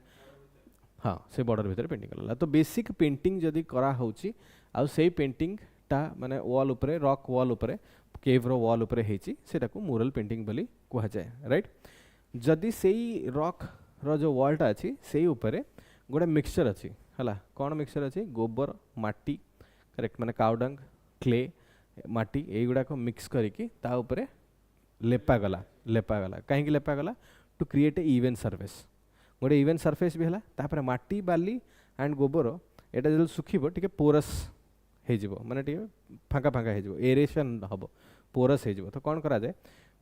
हाँ से बॉर्डर भीतर पेंटिंग कराला तो बेसिक पेंटिंग जदि करा होची आ सेही पेंटिंग टा माने वॉल उपरे रॉक वॉल उपरे केव रो वॉल उपरे हेची सेटा को मूरल पेंटिंग बोली कहा जाए राइट जदि सेही रॉक रो जो वॉलटा अच्छी से उपरे गोटे मिक्सचर अच्छी है कौन मिक्सचर अच्छी गोबर माटी करेक्ट माने काउडंग क्ले माटी यही को मिक्स करिकी ता उपरे लेपागला कहीं लेपागला to create a event surface गोटे इवेंट सरफेस भी है तापर माटी बाली एंड गोबर एटा जो सुखीबो टिके पोरस हेजिबो माने टिके फांका फांका हेजिबो एरेशन हबो पोरस हेजिबो तो कौन करा जाए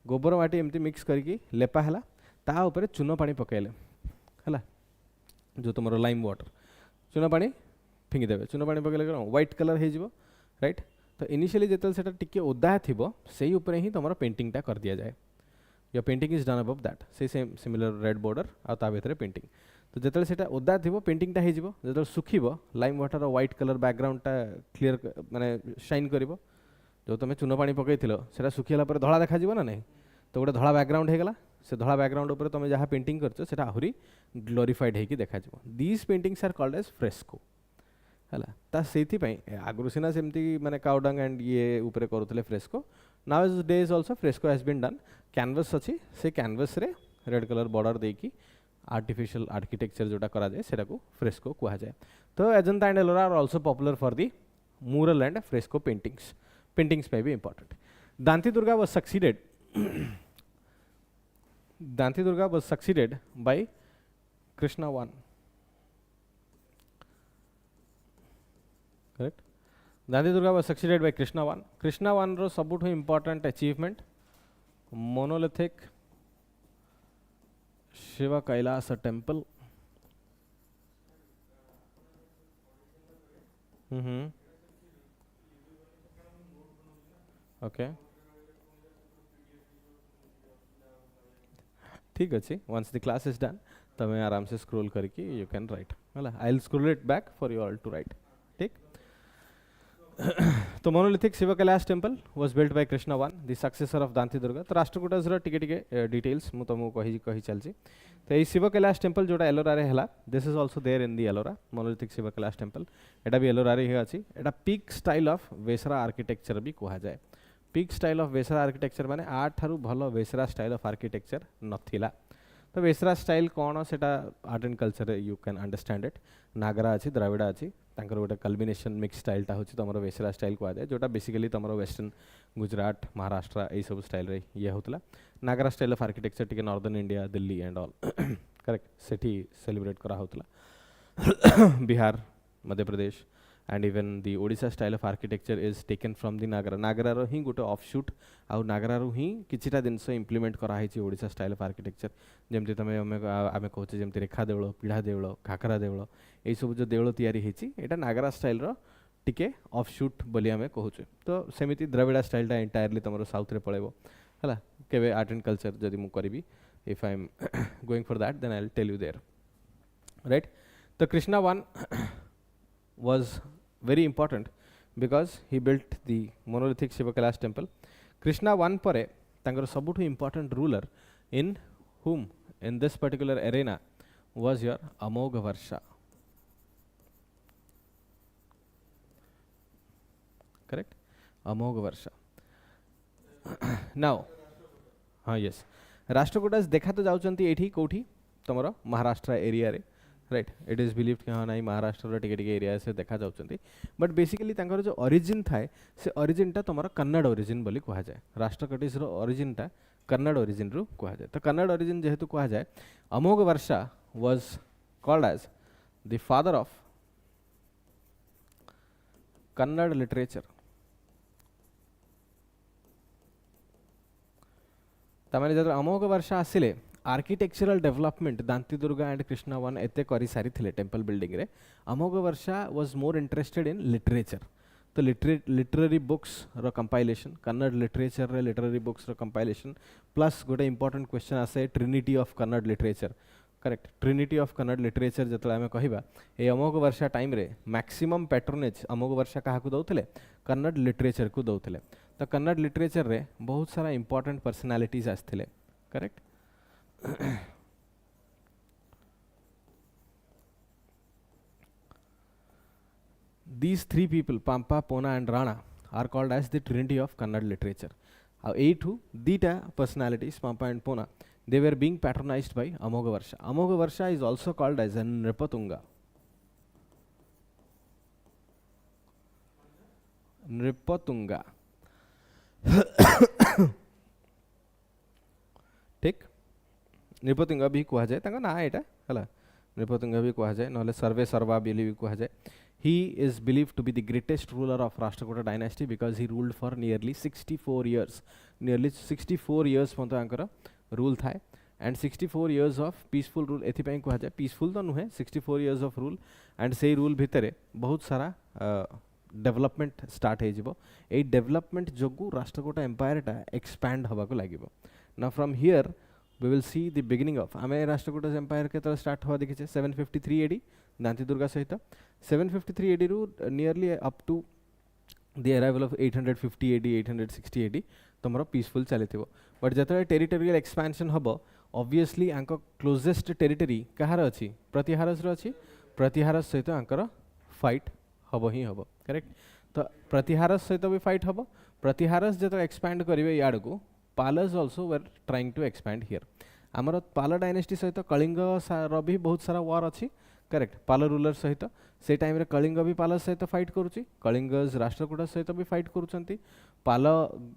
गोबर माटी एमती मिक्स करिकी लेपा है ता ऊपर चून पानी पकेले है जो तुम लाइम वाटर चून पानी फिंगिदेवे चून पानी पकेले व्हाइट कलर हो राइट तो इनिशियली जो से टिके ओदा थी से ही तुम पेंटिंगटा कर दिया जाए your painting is done above that से सेम सिमिलर रेड बॉर्डर आ भितर पेंटिंग तो जो से ओदा थी पेंटिंगटा हो जो सुखीब लाइम वाटर व्हाइट कलर बैकग्राउंडटा क्लीयर माने शाइन कर जो तुम चून पानी पकई से सुखीला धला देखा ना नहीं तो गोटे धला बैकग्राउंड होगा से धला बैकग्राउंड उपर तुम जहाँ पेंटिंग करछ सेटा आहुरी ग्लोरीफाइड होगी देखा these paintings are called as fresco है से आगु सीना सेमती माने काउडंग एंड ये ऊपर करुले fresco now is days also fresco has been done canvas अच्छी से कैनवस रे रेड कलर बॉर्डर देकी आर्टिफिशियल आर्किटेक्चर जोटा करा जाए सेटा को फ्रेस्को कहा जाए तो Ajanta and Ellora are also popular for the mural and fresco paintings पे भी important Danti Durga was succeeded by Krishna I. Correct? Dandi Durga was succeeded by Krishna I. Krishna I रो सबुठु important achievement monolithic Shiva Kailasa temple. Okay. ठीक अच्छे once the class is done तब आराम से scroll करके you can write है I'll scroll it back for you all to write ठीक तो monolithic Shiva Kailash temple was built by Krishna I the successor of Danti Durga तो राष्ट्रकूटस रो टिके टिके डिटेल्स मु तुमको कही चलची तो ये शिव कैलाश टेम्पल जोटा एलोरा रे हला this is also there in the Ellora monolithic Shiva Kailash temple एटा भी एलोरा रे अछि एटा peak style of Vesara architecture भी कहा जाए peak style of Vesara architecture माने आठारु भलो वेसरा स्टाइल ऑफ आर्किटेक्चर नथिला तो वेसरा स्टाइल कौन से art and culture you can understand it Nagara अच्छी द्राविड़ा अच्छी तांकर गोटे कल्बिनेशन मिक्स स्टाइलटा होची तुम वेसरा स्टाइल कहा जाए जोटा बेसिकली तुम वेस्टर्न गुजरात महाराष्ट्र यही सब स्टाइल रे ये होतला नागरा स्टाइल ऑफ आर्किटेक्चर टिके northern India Delhi and all correct Sethi celebrate करा होतला Bihar Madhya Pradesh and even the Odisha style of architecture is taken from the Nagara रो ही गोटे offshoot आउ नागरा रो ही किछिटा जिनस implement करा है ओडिशा style of architecture जेमती तमे आमे कहचे जेमती रेखा देवळ पीढ़ा देवळ खाकरा देवळ एई सब जो देवळ तयारी हेची एटा नागरा स्टाइल रो टिके offshoot बोली आमे कहूचे तो सेमिति द्रविड़ा स्टाइल टा एंटायरली तमरो साउथ रे पळेबो हला केबे आर्ट एंड कल्चर जदि मु करबी if I am going for that then I will tell you there right तो Krishna I was very important because he built the monolithic Shiva Kailash temple. Krishna I pare तांकर सबुठु important ruler in whom in this particular arena was your Amogha Varsha. Correct? Amogha Varsha. Now, yes. Rashtrakutas देखा तो जाउचंती एठी कोठी तमरो Maharashtra area रे, right. It is believed कि हाँ नाई महाराष्ट्र टिके टिके एरिया से देखा जाउचंती, बट बेसिकली तांकर जो ओरिजिन थाए से ओरिजिन टा तमरो कन्नड़ ओरिजिन बोली कहा जाए. राष्ट्रकूटिस रो ओरिजिन टा कन्नड़ ओरिजिन रु कहा जाए. तो कन्नड़ ओरिजिन जेहेतु कहा जाए, Amoghavarsha was called as the father of Kannada literature. तमाने जब अमोघ वर्षा आसिले architectural development Danti Durga and Krishna one एते करी सारी थिले टेम्पल बिल्डिंग रे. Amoghavarsha was more interested in literature. तो लिटरेरी बुक्स रो कंपाइलेशन, कन्नड़ लिटरेचर रे लिटरेरी बुक्स रो कंपाइलेशन, प्लस गोटे इंपोर्टेंट क्वेश्चन आसे trinity of Kannada literature. Correct. Trinity of Kannada literature जतले आमे कहिबा ए अमोघ वर्षा टाइम रे मैक्सिमम पैट्रोनेज अमोघ वर्षा काहा को दउतले, कन्नड़ लिटरेचर को दउतले. तो कन्नड़ लिटरेचर रे बहुत सारा इंपोर्टेंट पर्सनालिटीज आसथिले. Correct. These three people, Pampa, Pona and Rana, are called as the Trinity of Kannada literature. Eight Dita personalities, Pampa and Pona, they were being patronized by Amogha Varsha. Amogha Varsha is also called as a Nripatunga. Nripatunga. ठीक. नृपतुंगा भी कहा जाए तांका ना एटा हला. नृपतुंगा भी कहा जाए नहले सर्वे सर्वा बिली भी कहा जाए. He is believed to be the greatest ruler of Rashtrakuta dynasty because he ruled for nearly 64 years. Nearly 64 years पंतो आंकर rule था, and 64 years of peaceful rule. एथि ପାଇଁ कहा जाए peaceful तो नुहे, 64 years of rule, and से rule भितरे बहुत सारा डेवलपमेंट स्टार्ट हे जिवो. ए डेवलपमेंट जोगु राष्ट्रकूटा एम्पायर टा एक्सपैंड हवा को लागिवो. Now from here we will see the beginning of आमे राष्ट्रकूटा एम्पायर के तरह स्टार्ट हुआ देखिछे 753 AD दांती दुर्गा सहित. 753 AD रु nearly up to the arrival of 850 AD 860 AD तमरो पीसफुल चलिथिबो. बट जतरे टेरिटोरियल एक्सपेंशन हबो ऑब्वियसली आंको क्लोजेस्ट टेरिटरी कहार अछि, प्रतिहारस रो अछि. प्रतिहारस सहित आंकर फाइट हबो ही हबो. करेक्ट. तो प्रतिहारस सहित भी फाइट हबो. प्रतिहारस जतो एक्सपैंड करिवे याड को Palas also were trying to expand here. आमर पाल डायनेस्टी सहित कलिंग रो भी बहुत सारा वार अछि. करेक्ट. पाल रूलर सहित से टाइम रे कलिंग भी पाल सहित फाइट करूची. कलिंगज राष्ट्रकूट सहित भी फाइट करूचंती. पाल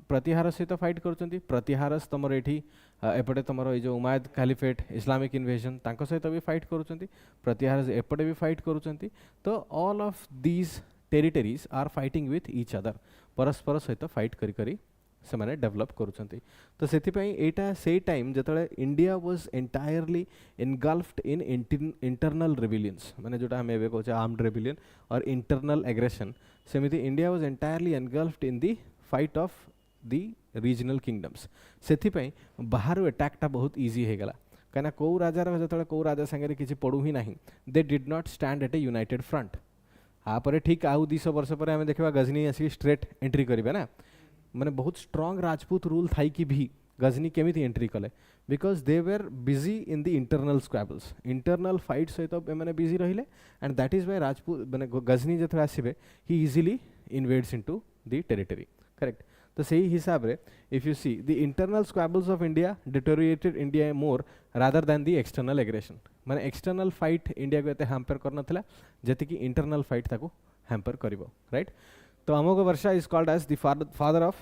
प्रतिहार सहित फाइट करूचंती. प्रतिहारस तमर एठी एपटे तमर ए जो उमायद कैलिफेट इस्लामिक इन्वेजन तांको सहित भी फाइट करूचंती. प्रतिहारस एपटे भी फाइट करूचंती. तो all of these territories are fighting with each other. परस्पर सहित फाइट करी करी से माने डेवलप करूचंती. तो सेथि पई एटा से टाइम जतले India was entirely engulfed in internal rebellions, माने जोटा हम एबे कहचे आर्म्ड रिबेलियन और इंटरनल एग्रेशन, सेमिति India was entirely engulfed in the fight of the regional kingdoms. सेथि पई बाहर अटैक टा बहुत इजी हे गला. काना को राजा जतले को राजा संगे किछि पडू ही नाही, they did not stand at a united front. आ परे ठीक आउ 200 वर्ष पर हमें देखबा गजनी आसी स्ट्रेट एंट्री करिवे ना. माने बहुत स्ट्रॉन्ग राजपूत रूल थाई कि भी गजनी केमिति एंट्री कले, because they were busy in the internal squabbles, internal fight सहित माने बिजी रहिले. And that is why Rajput माने गजनी जथरे आसीबे ही easily invades into the territory. Correct. तो सही हिसाब रे if you see the internal squabbles of India deteriorated India more rather than the external aggression. माने एक्सटर्नल फाइट इंडिया को एते हैम्पर करना थला जति कि इंटरनल फाइट ताको हैम्पर करिवो. राइट. तो Amoghavarsha is called as the father of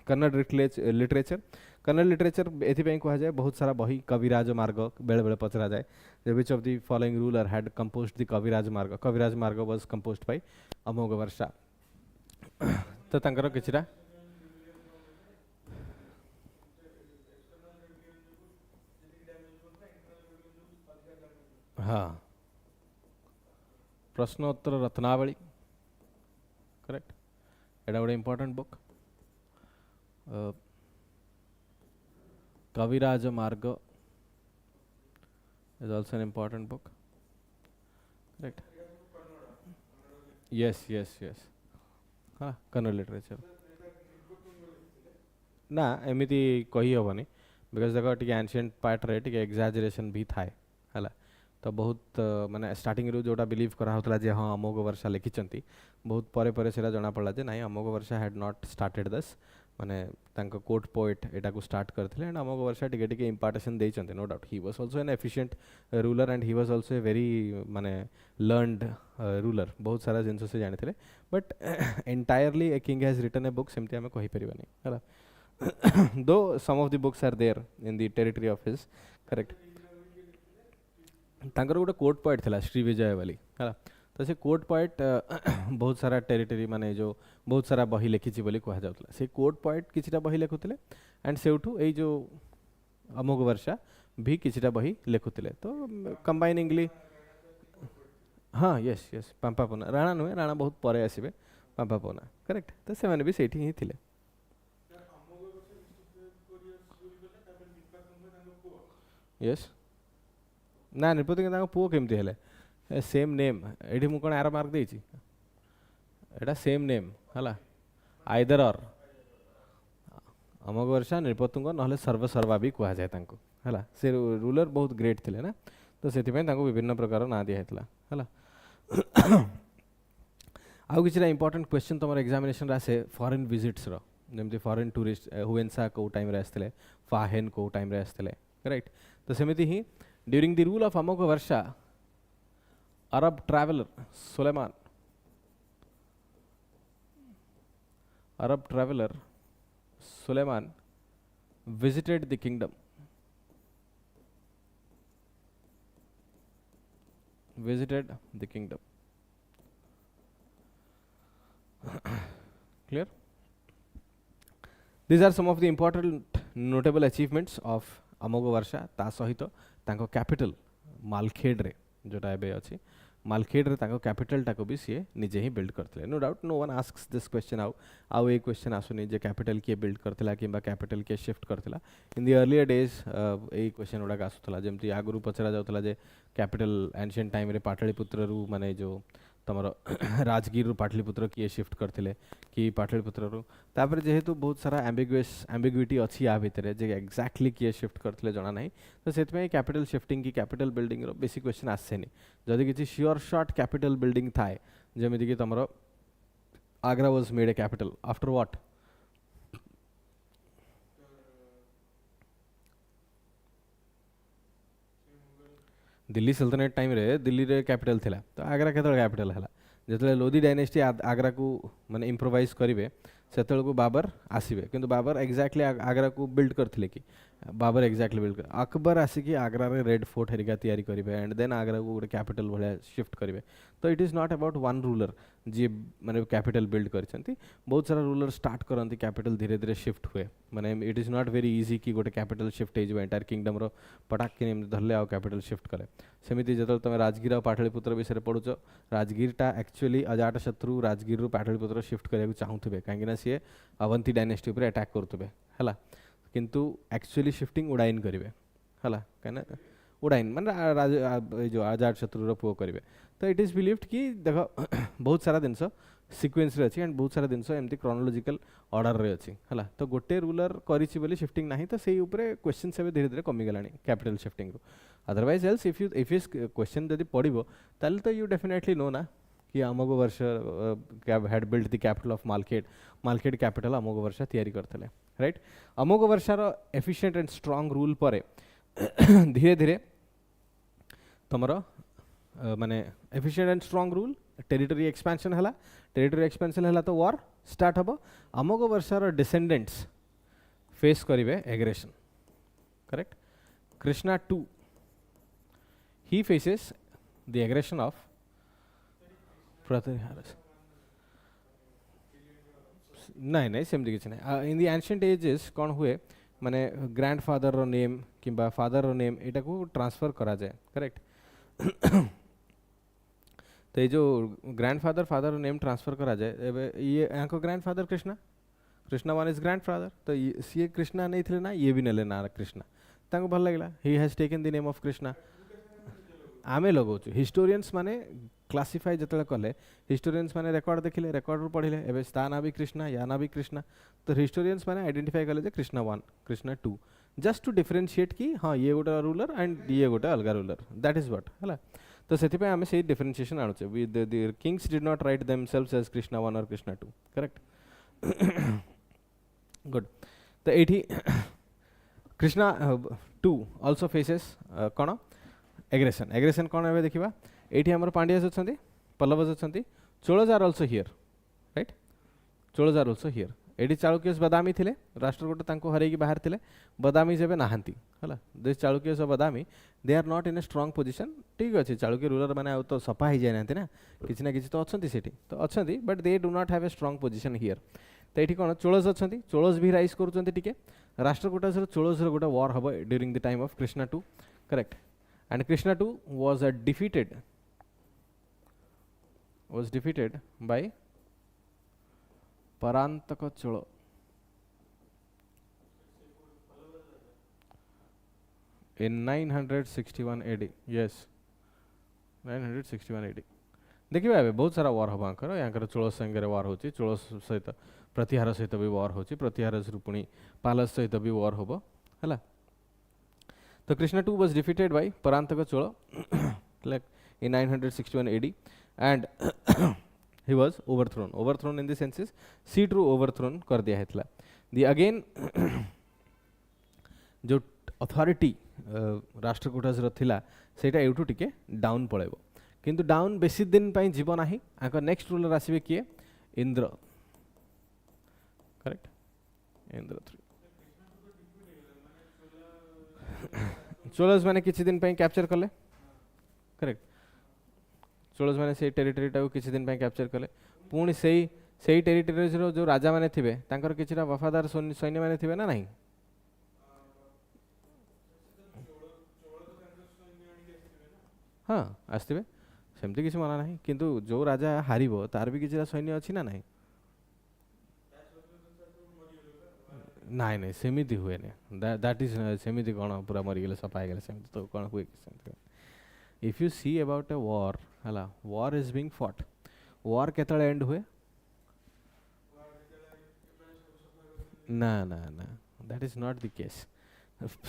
Kannada literature. Kannada literature एथिपई कहा जाए बहुत सारा बही कविराज मार्ग बेले बेले पचरा जाए. Which of the following ruler had composed the Kavirajamarga. Kavirajamarga was composed by Amoghavarsha. तो तांकर किछरा हाँ प्रश्नोत्तर रत्नावली. करेक्ट. एटा गोटे इंपोर्टेंट बुक. कविराज मार्ग is also an important book. Correct. Yes. हाँ कन्नड़ लिटरेचर ना एमिति कही हेनी बिकज देखो टी एंशिएंट पार्ट रे टी एक्जाजरेशन भी थाए है तो बहुत माने स्टार्टिंग रू जोटा बिलीव करा होतला जे हाँ अमोघ वर्षा लिखिचंती बहुत परे परे सेरा जना पड़ला जे नहीं अमोघ वर्षा हैड नॉट स्टार्टेड दिस माने तांको कोट पोएट एटा को स्टार्ट करथिले एंड अमोघ वर्षा टिके टिके इंपार्टेशन देइचंती no doubt he was also an efficient ruler and he was also a very माने लर्नड रूलर बहुत सारा जिनस से जानिथिले but entirely a king has written a book सेमती हमें कहि परिबानी हला दो some of the books are there in the territory of his correct तांकर गोटे कोर्ट पॉइंट थिला श्री विजय वाली है तो से कोर्ट पॉइंट बहुत सारा टेरिटरी माने जो बहुत सारा बही लिखिची बोली कहा जाउतला से कोर्ट पॉइंट किछिटा बही लिखुतिले एंड सेउठू एई जो अमोघ वर्षा भी किछिटा बही लिखुतिले तो कंबाइनिंगली हाँ यस यस पंपापोना राणा नुहे राणा बहुत परे आसीबे पंपापोना करेक्ट तो से माने भी सेठी ही थिले यस ना नृपति पुओ केमती हेले सेम नेम एठी मु कोन एरो मार्क देछि एटा सेम नेम हला आइदर और अमोघ वर्षा नृपतुंग नहले सर्व सर्वा भी कहा जाय तांको हला से रूलर बहुत ग्रेट थिले ना तो सेति पय तांको विभिन्न प्रकार ना दिया हेतला हला आउ किछरा इंपोर्टेंट क्वेश्चन तमर एग्जामिनेशन रासे फॉरेन विजिट्स रो जेमति फॉरेन टूरिस्ट हुएंसा को टाइम रे आस्तले फाहेन को टाइम रे आस्तले करेक्ट तो सेमिति he during the rule of Amoghavarsha Arab traveller Sulaiman visited the kingdom clear these are some of the important notable achievements of अमोघ वर्षा ता सहित तांको कैपिटल मालखेड रे जोटा एबे अछि मालखेड रे तांको कैपिटल टाको भी सी निजे ही बिल्ड करथिले no doubt no one asks this question आउ ए क्वेश्चन आसुनी जे कैपिटल के बिल्ड करथिला किबा कैपिटल के शिफ्ट करथिला इन द अर्लियर डेज ए क्वेश्चन उडा आसुतला जेमति आगुरु पचरा जाउतला जे कैपिटल एंशिएंट टाइम रे पाटलिपुत्र रु माने जो तमरो राजगीर रु पाटलिपुत्र किए शिफ्ट करथिले कि पाटलिपुत्र रु तापर जेहेतु बहुत सारा एम्बिग्युइटी अछि आ भितरे जे एक्जेक्टली किए शिफ्ट करथिले जणा नाही तो सेतमे कैपिटल शिफ्टिंग की कैपिटल बिल्डिंग रो बेसिक क्वेश्चन आसेनी जदि किछि श्योर शॉट कैपिटल बिल्डिंग थाए जेमिति कि तमरो Agra was made a capital after what Delhi सल्तनत टाइम रे दिल्ली रे कैपिटल थिला तो आगरा केतल कैपिटल हला जेतले लोधी डायनेस्टी आगरा को माने इंप्रोवाइज करिवे सेतल को बाबर आसीबे किंतु बाबर एक्जेक्टली आगरा को बिल्ड करथिले कि बाबर एक्जेक्टली बिल्ड कर अकबर आसी कि आगरा रे रेड फोर्ट हेरिका तयारी करिवे एंड देन आगरा को गोटे कैपिटल भले शिफ्ट करिवे तो it is not about one ruler जी माने कैपिटल बिल्ड करछंती बहुत सारा रूलर स्टार्ट करंती कैपिटल धीरे धीरे शिफ्ट हुए माने it is not very easy कि गोटे कैपिटल शिफ्ट हे जो एंटायर किंगडम रो पटाक के नेम धरले आ कैपिटल शिफ्ट करे सेमिति जतल तमे राजगीर आ पाटलिपुत्र विषय पढुचो राजगीरटा एक्चुअली अजातशत्रु राजगीर रु पाटलिपुत्र शिफ्ट करिया चाहूथिबे काहेकि सी अवंती डायनेस्टी ऊपर अटैक करतबे हला किंतु एक्चुअली शिफ्टिंग उडाइन करिवे हला कने उडाइन माने जो अजातशत्रु रो पुओ करिवे तो इट इज बिलीव्ड कि देखो बहुत सारा दिनस सीक्वेंस रे अछि एंड बहुत सारा दिनस एमती क्रोनोलॉजिकल ऑर्डर रे अछि हला तो गोटे रूलर करिछि बोली शिफ्टिंग नाही तो सेही ऊपर क्वेश्चन से धीरे धीरे कमी गलानी कैपिटल शिफ्टिंग रो अदरवाइज एल्स इफ इस क्वेश्चन यदि पढ़िबो ताले तो यू डेफिनेटली नो ना कि Amoghavarsha had build the capital of Malkhed capital Amoghavarsha तैयारी करथले राइट अमोघ वर्षार एफिशिएंट एंड स्ट्रांग रूल पर धीरे धीरे तमर माने efficient and strong rule territory expansion हला तो वार स्टार्ट हबो अमोघ वर्षार डिसेंडेंट्स फेस करिवे aggression correct Krishna 2 he faces the aggression of Prathaharas नहीं सेमती किसी नहीं इन द एंशिएंट एजेस कौन हुए माने ग्रैंडफादर रो नेम किंबा फादर रो नेम एटा को ट्रांसफर करा जाए करेक्ट तो ये जो ग्रैंडफादर फादर रो नेम ट्रांसफर करा जाए एबे ये याको grandfather Krishna one is grandfather तो ये कृष्णा नहीं थे ना ये भी नेले ना कृष्णा ताको भल लागला he has taken the name of Krishna आमे लगौछु हिस्टोरियंस माने क्लासिफाई जतले कले हिस्टोरियंस माने रेकॉर्ड देखिले रेकॉर्ड रो पढिले एबे स्था ना भी कृष्णा या ना भी कृष्णा तो हिस्टोरियंस माने आइडेंटिफाई कले जे Krishna 1 Krishna 2 just to differentiate कि हाँ ये गोटे रूलर एंड ये गोटे अलग रूलर, दैट इज व्हाट है। तो से आम से डिफरेनशिएशन आणुचे, the kings did not write themselves as Krishna 1 और कृष्णा 2, करेक्ट। गुड। तो ये कृष्णा 2 ऑल्सो फेसेस कौन एग्रेशन, एग्रेशन कौन है देखा। ये आम पांड्यास अच्छा, पल्लवस अच्छा, Cholas are also here, right, Cholas are also here. ये चालुक्यस बदामी थे, राष्ट्रकूट हरैकी बाहर थे, बदामी जब नहांती है, this Chalukyas Badami they are not in a strong position. ठीक अच्छे, चालुक्य रूलर मैंने तो सफा ही जाए ना, किसी ना किसी तो अच्छा सेठी तो अच्छा, but they do not have a strong position here. तो ये कौन चोलज अच्छा, चोलज भी राइज करुँचे, राष्ट्रकूट चोलज गोटे वार हम during the time of Krishna 2, correct. And Krishna 2 was defeated by Parantaka Chola. In 961 AD, yes, 961 AD। देखिए ए बहुत सारा वार हम यहाँ चोल संगे वार हो, चोल सहित प्रतिहार सहित भी वार हो, प्रतिहार पुणी पालस सहित भी वार हम है। तो Krishna 2 was defeated by Parantaka Chola like in 961 AD, and he was overthrown, overthrown in the senses seat ru overthrown कर दिया है। the again जो अथॉरिटी राष्ट्रकूटस थिला सेटा एठू टिके डाउन पळेबो, किंतु डाउन बेसी दिन पई जीव नाही। आकर नेक्स्ट रूलर आसीबे किए, इंद्र, करेक्ट, इंद्र 3। चोलस मैंने किसी दिन पे कैप्चर कले, करेक्ट, चोलस मैंने से टेरिटरी टाको किसी दिन पे कैप्चर कले, पुणी से टेरिटरी जो राजा माने थिबे तांकर किछिटा वफादार सैन्य माने थिबे ना नहीं। हाँ आसथिबे, सेमती किसी मना नहीं, किंतु जो राजा हारिबो तार भी किछिटा सैन्य अछि ना नहीं। नाई नहीं सेमिति हुए नहीं, दैट इज सेमिति कौन पूरा मरीगले सफा गले सेमिति तो कौन हुए। If you see about a war हला, war is being fought, war केतळे एंड हुए ना ना ना, that is not the case.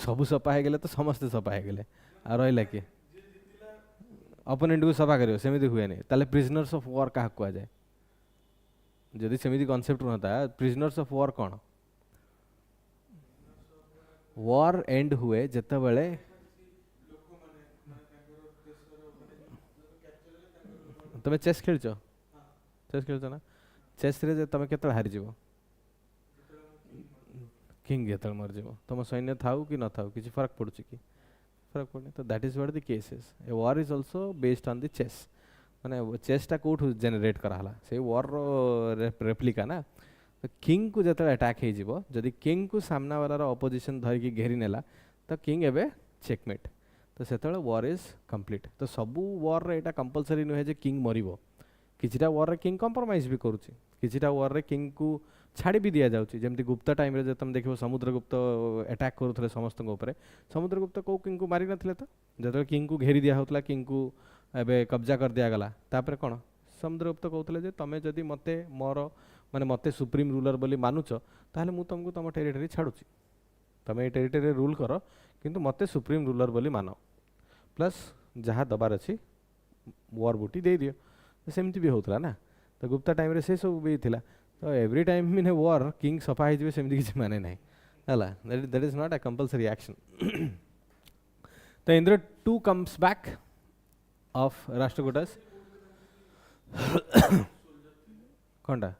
सबु सफा है गले तो समस्त सफा है गले आ रहिला के अपोनेंट को सफा करियो, सेमिति हुए नहीं। ताले प्रिजनर्स ऑफ वॉर काहा कुआ जाए, जदि सेमिति कांसेप्ट रहता प्रिजनर्स ऑफ वॉर कौन, वॉर एंड हुए जते बेले तमे चेस खेलछ, चेस खेलछ ना, चेस रे तमे केतल हारि जीवो, किंग केतल मर जीवो, तुम सैन्य थाउ कि न थाउ किछि फरक पड़ुछि कि फरक पड़ने। तो that is what the case is, a war is also based on the chase, माने चेस टा कोठु जनरेट कराला से वॉर रेप्लिका ना। तो किंग को जते अटैक हे जीवो, जदि किंग को सामना वाला रो अपोजिशन धर की घेरी नेला तो किंग एबे चेकमेट, तो सेतळे वॉर इज कंप्लीट। तो सबु वॉर रे एटा कंपलसरी नुहे जे किंग मरिबो, किछिटा वॉर रे किंग कंप्रोमाइज भी करूछि, किछिटा वॉर रे किंग को छाड़ी भी दिया जाउछि। जेमति गुप्त टाइम रे जे तुम देखिबो समुद्रगुप्त अटैक करूथले समस्त ऊपर, समुद्रगुप्त को किंग को मारि नथिले, तो जते किंग को घेरी दिया होतला किंग को एबे कब्जा कर दिया गला, तापर कोन समुद्रगुप्त कहउतले जे तमे जदि मते मोर माने मते सुप्रीम रूलर बोली मानुच ताहले मु तुमको तुम टेरिटरी छाड़ुची, तमे ए टेरिटरी रूल करो किंतु मते सुप्रीम रूलर बोली मानो, प्लस जहाँ दबार अच्छी वॉर बूटी दे दियो। तो सेमती भी होता ना, तो गुप्ता टाइम रे से सब भी थिला। तो every time in a war king सफा हो सेमती किसी माने नहीं है, that is not a compulsory action. तो इंद्र 2 कम्स बैक ऑफ राष्ट्रकूटस कौनटा,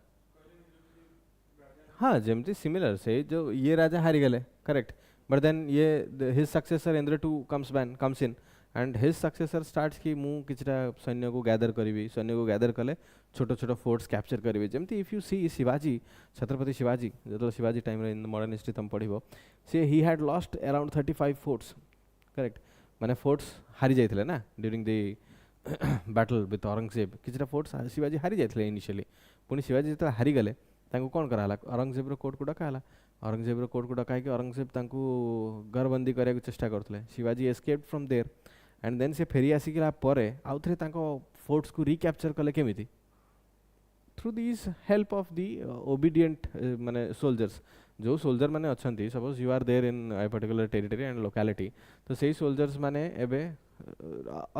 हाँ जमती सिमिलर से जो ये राजा हारी गले, करेक्ट, बट देन ये his successor Indra 2 comes in and his successor starts कि मु किछटा सैन्य को गैदर करी, सैन्य को गैदर कले छोट छोट फोर्ट्स कैप्चर करी। जमती if you see Shivaji, Chhatrapati Shivaji जो Shivaji time in modern history तुम पढ़ो, see he had lost around 35 forts, correct, माने फोर्ट्स हारी जाइथिले ना during the battle with Aurangzeb, किछटा फोर्ट्स शिवाजी हारी जाइथिले इनिशियली, पुणी शिवाजी जते हारी गले तांको कौन कराला, औरंगजेब कोर्ट को डकाला, औरंगजेब कोर्ट को डकाई औरंगजेब तांको घरबंदी करने चेष्टा करते, Shivaji escaped from there and then से फेरी आसिकला परे आउ थरे तांको फोर्ट्स को रिकैप्चर कले केमिति, through this help of the obedient माने सोल्जर्स, जो सोल्जर मैंने अच्छी suppose you are there in a particular territory and locality तो सही सोल्जर्स मैंने एबे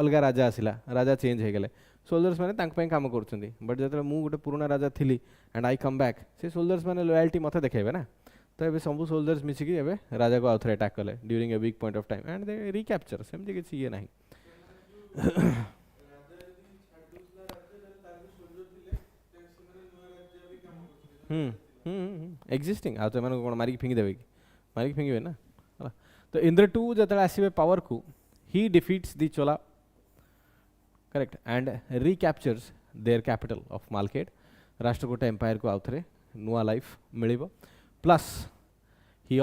अलग राजा आसला राजा चेंज हो गले सोल्जर्स मैंने काम कर बट जो मु गोटे पुराना राजा थी एंड आई कम बैक से सोल्जर्स मैंने लॉयल्टी मत देखेबे ना तो ये सब सोल्जर्स मिसिकी एबे राजा को आउथरे अटैक कले during a weak point of time and they recapture सेमती किसी ये नहीं एक्जिस्टिंग आ तो मैंने कौन मारिक फिंगी देवे कि मारिक फिंगे ना है तो इंद्र टू जो आसवे पावर को he defeats the Chola correct and recaptures their capital of Malkhed Rashtrakuta empire को आउथरे नुआ लाइफ मिलिबो plus he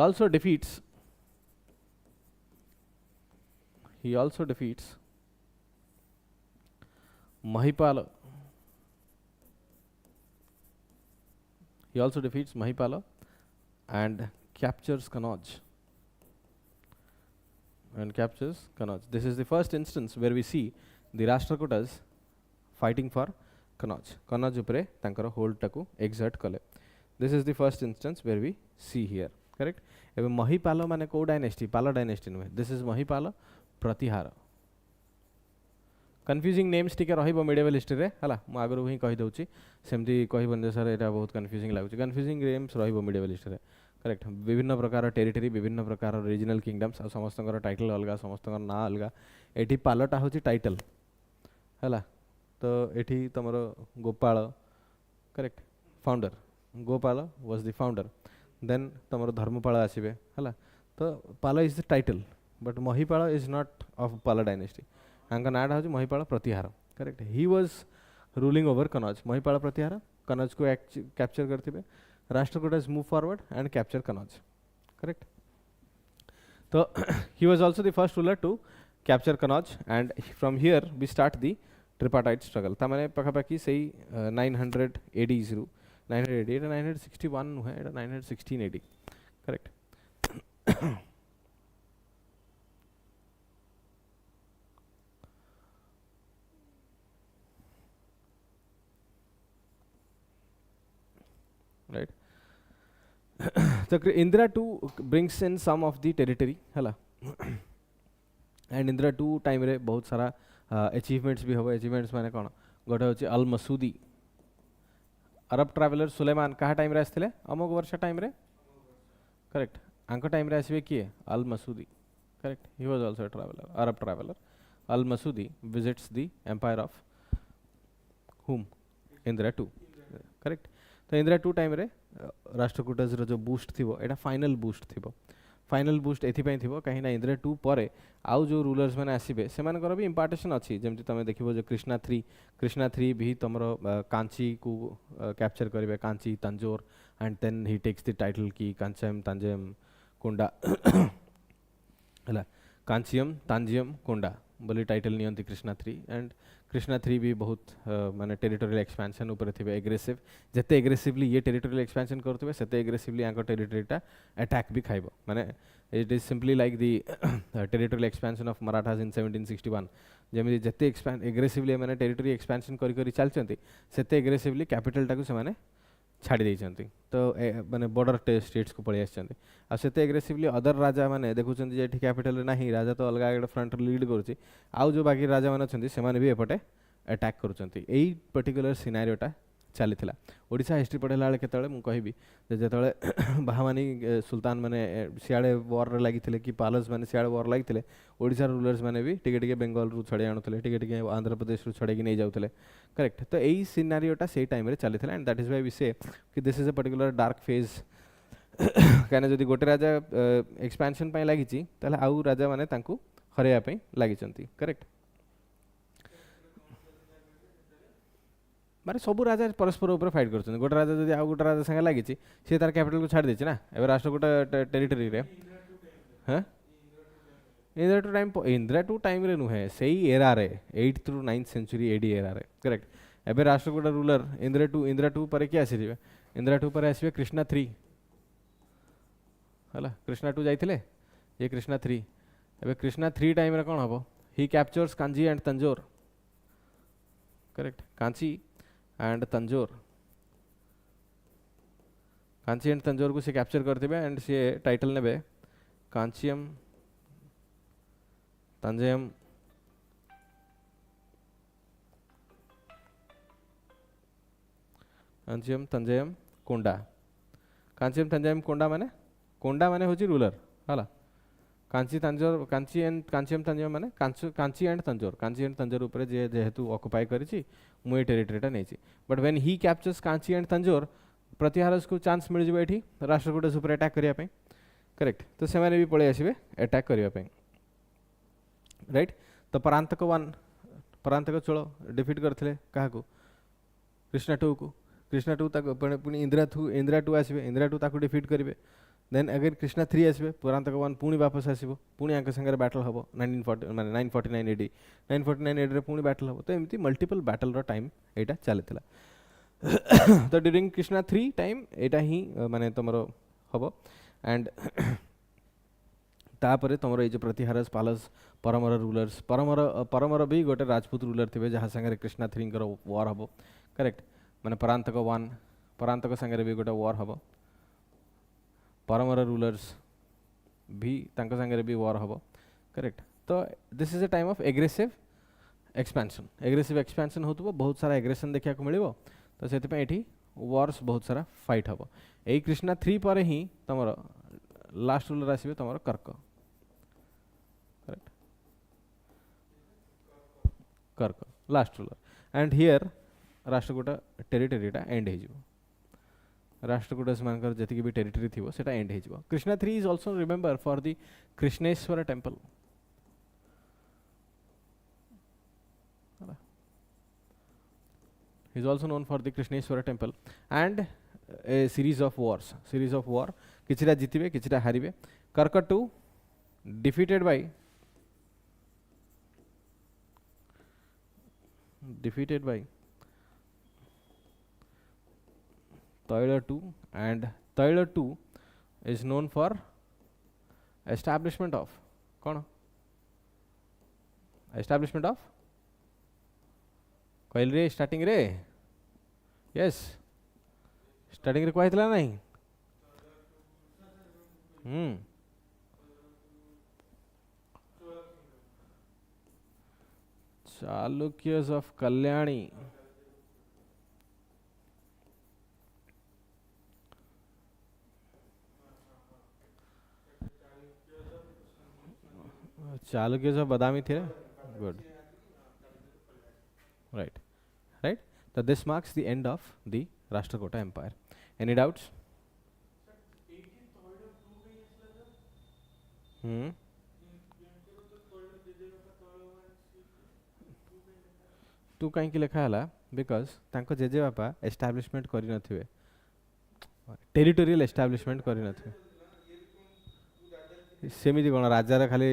also defeats Mahipala. He also defeats Mahipala and captures Kannauj. This is the first instance where we see the Rashtrakutas fighting for Kannauj. Kannauj upre tankara hold taku exert kale. This is the first instance where we see here. Correct? एबे महिपाल माने को dynasty Pala dynasty नुहे this is Mahipal Pratihara confusing names टिके रहिबो medieval history रे हला मु आगरो ही कहि दउची सेमती कहिबन जे सर एटा बहुत कन्फ्यूजिंग लागुची कन्फ्यूजिंग नेम्स रहिबो मिडिवल हिस्ट्री रे करेक्ट विभिन्न प्रकार टेरिटरी विभिन्न प्रकार रीजनल किंगडम्स आ समस्तकर टाइटल अलगा समस्तकर ना अलगा एठी पालटा होची टाइटल हला तो एठी तमरो Gopal correct founder Gopal was the founder then तमरो धर्मपाल आसीबे हला तो Pala is the title but Mahipal is not of Pala dynasty आंका नाडा होची Mahipal Pratihara correct he was ruling over Kannauj Mahipal Pratihara Kannauj को कैप्चर करथिबे Rashtrakuta move forward and capture Kannauj correct तो he was also the first ruler to capture Kannauj and from here we start the ट्रिपार्टाइट struggle तामाने पाखापाखि सेही 900 Aedes रु 980 এটা 961 नु है এটা 916 एडी करेक्ट राइट तो Indira 2 brings in some of the territory हला एंड इंदिरा 2 टाइम रे बहुत सारा अचीवमेंट्स भी होबो अचीवमेंट्स माने कोन गोटे होची अल मसूदी अरब ट्रैवलर सुलेमान कहा टाइम रे आसथिले अमोक वर्ष टाइम रे करेक्ट आंको टाइम रे आसीबे किए Al Masudi correct he was also a traveller Arab traveller Al Masudi visits the empire of हुम इंदिरा 2 करेक्ट तो इंदिरा 2 टाइम रे राष्ट्रकूटस रो जो बूस्ट थिबो एटा फाइनल बूस्ट थिबो फाइनल बूस्ट एथिपाई थिबो कहीं ना इंदिरा 2 परे आउ जो रूलर्स मैंने आसीबे सेमानकर भी इंपार्टेशन अच्छी जमती तुम देखिबो जो कृष्णा 3 भी तुमरो कांची को कैप्चर करिवे Kanchi Tanjore and then he takes the title की कांचयम तांजयम कोंडा हला कांचियम तांजियम कोंडा बोली टाइटल नियंती कृष्णा 3 एंड कृष्णा 3 भी बहुत माने टेरिटोरियल एक्सपेंशन ऊपर थिबे एग्रेसिव जते एग्रेसिवली ये टेरिटोरियल एक्सपेंशन करथिबे सेते एग्रेसिवली आंको टेरिटरीटा अटैक भी खाइबो माने it is simply like the territorial expansion of Marathas in 1761 जेमि जते एग्रेसिवली माने टेरिटरी एक्सपेंशन करी करी चलचंती सेते एग्रेसिवली कैपिटल टाको से माने छाड़ी देइचंती तो माने बॉर्डर स्टेट्स को पळि आछंती आ सेते एग्रेसिवली अदर राजा माने देखुचंती जे कैपिटल नाही राजा तो अलगा एक फ्रंट लीड करूची आउ जो बाकी राजा माने अछंती से माने भी एपटे अटैक करूचंती एई पर्टिकुलर सिनेरियोटा चलीथिला ओडिसा हिस्ट्री पढ़ेला बेले केतळे मु कहिबी जे जेतळे बाहमानी सुल्तान माने सियाळे वॉर रे लागिथिले कि पालस माने सियाळे वॉर लागिथिले ओडिसा रूलर्स माने भी टिके टिके बेंगल रु छडे आनुथिले टिके टिके आंध्र प्रदेश रु छडे कि नै जाउथिले करेक्ट तो एई सिनेरियोटा सेई टाइम रे चलीथिला and that is why we say कि this is a particular dark phase काने जदि गोटे राजा एक्सपेंशन पय लागिची तले आउ राजा माने तांकू हरेया पय लागिचंती करेक्ट मारे सब राजा परस्पर ऊपर फाइट करछन गोटे राजा जदि आउ गोटे राजा संगे लागिची से तार कैपिटल को छाड़ देछि ना एबे राष्ट्रकूट टेरिटरी रे हां इंदिरा टू टाइम रे नुहे सेही एरा रे 8th through 9th century AD era रे करेक्ट एबे राष्ट्रकूट रूलर इंदिरा 2 पर के आसी इंदिरा 2 पर आसीबे कृष्णा 3 हला कृष्णा 2 जाइथिले ये कृष्णा 3 एबे कृष्णा 3 टाइम रे कोन हबो he captures Kanchi and Tanjore correct Kanchi and Tanjore Kanchi and Tanjore को से कैप्चर करते एंड सी टाइटल ने कांचियम तंजयम कांचियम तंजयम कोंडा कांचियम तंजयम कोंडा माने होची रूलर हाला कांची तंजोर कांची एंड कांचियम तंजयम माने कांची एंड तंजोर ऊपर जे जेहेतु ऑक्युपाई करिछि मु ए टेरिटरीटा नेछि but when he captures Kanchi and Tanjore Pratiharas को चांस मिल जिवो एठी राष्ट्रकूट ऊपर अटैक करिया पे करेक्ट तो से माने भी पळे आसीबे अटैक करिया पे राइट तो परांतक चोल डिफीट करथिले काहा को कृष्णा टू ताको पुणी इंदिरा टू आसबे इंदिरा टू ताको डिफीट करेंगे देन अगेन कृष्णा 3 आसबे परांतक 1 पुणी वापस आसबो पुणी आंक संगे बैटल हबो 1940 माने 949 एडी 949 एडी रे पुणी बैटल हबो तो एमती मल्टीपल बैटल रो टाइम एटा चलतला तो ड्यूरिंग कृष्णा 3 टाइम एटा ही माने तमरो हबो एंड तापरे तमरो ए जे प्रतिहारस पालस परमर रूलर्स परमर भी गोटे राजपूत रूलर थे जहाँ संगे कृष्णा 3 कर वार हबो करेक्ट माने परांतक संगे भी गोटे वार हबो परमर रूलर्स भी तांको संगे भी वार हबो करेक्ट तो this is a time of aggressive expansion होतबो बहुत सारा एग्रेशन देखा को मिलिबो तो सेति पे एठी वार्स बहुत सारा फाइट हबो एई कृष्णा 3 पर ही तमरो last ruler आसीबे तमरो Karka correct Karka last ruler and here Rashtrakuta टेरिटरीटा एंड हो जिवो राष्ट्रकूटस मानकर जति भी टेरिटरी थिबो सेटा एंड हो जिवो Krishna 3 is also remember for the Krishneshwar temple he is also known for the Krishneshwara temple and a series of war kichira jitibe kichira haribe karka 2 defeated by Taila 2 and Taila 2 is known for establishment of कहल रे starting रे yes starting रे कहला नहीं चालुक्यस of Kalyani चालुक्यस of बादामी थे good right so this marks the end of the Rashtrakuta empire any doubts तू कहीं लिखा है बिकॉज तांको जेजे बापा एस्टाब्लिशमेंट करि नथिबे टेरिटोरियल एस्टाब्लिशमेंट करि नथिबे सेमिति कोन राजार खाली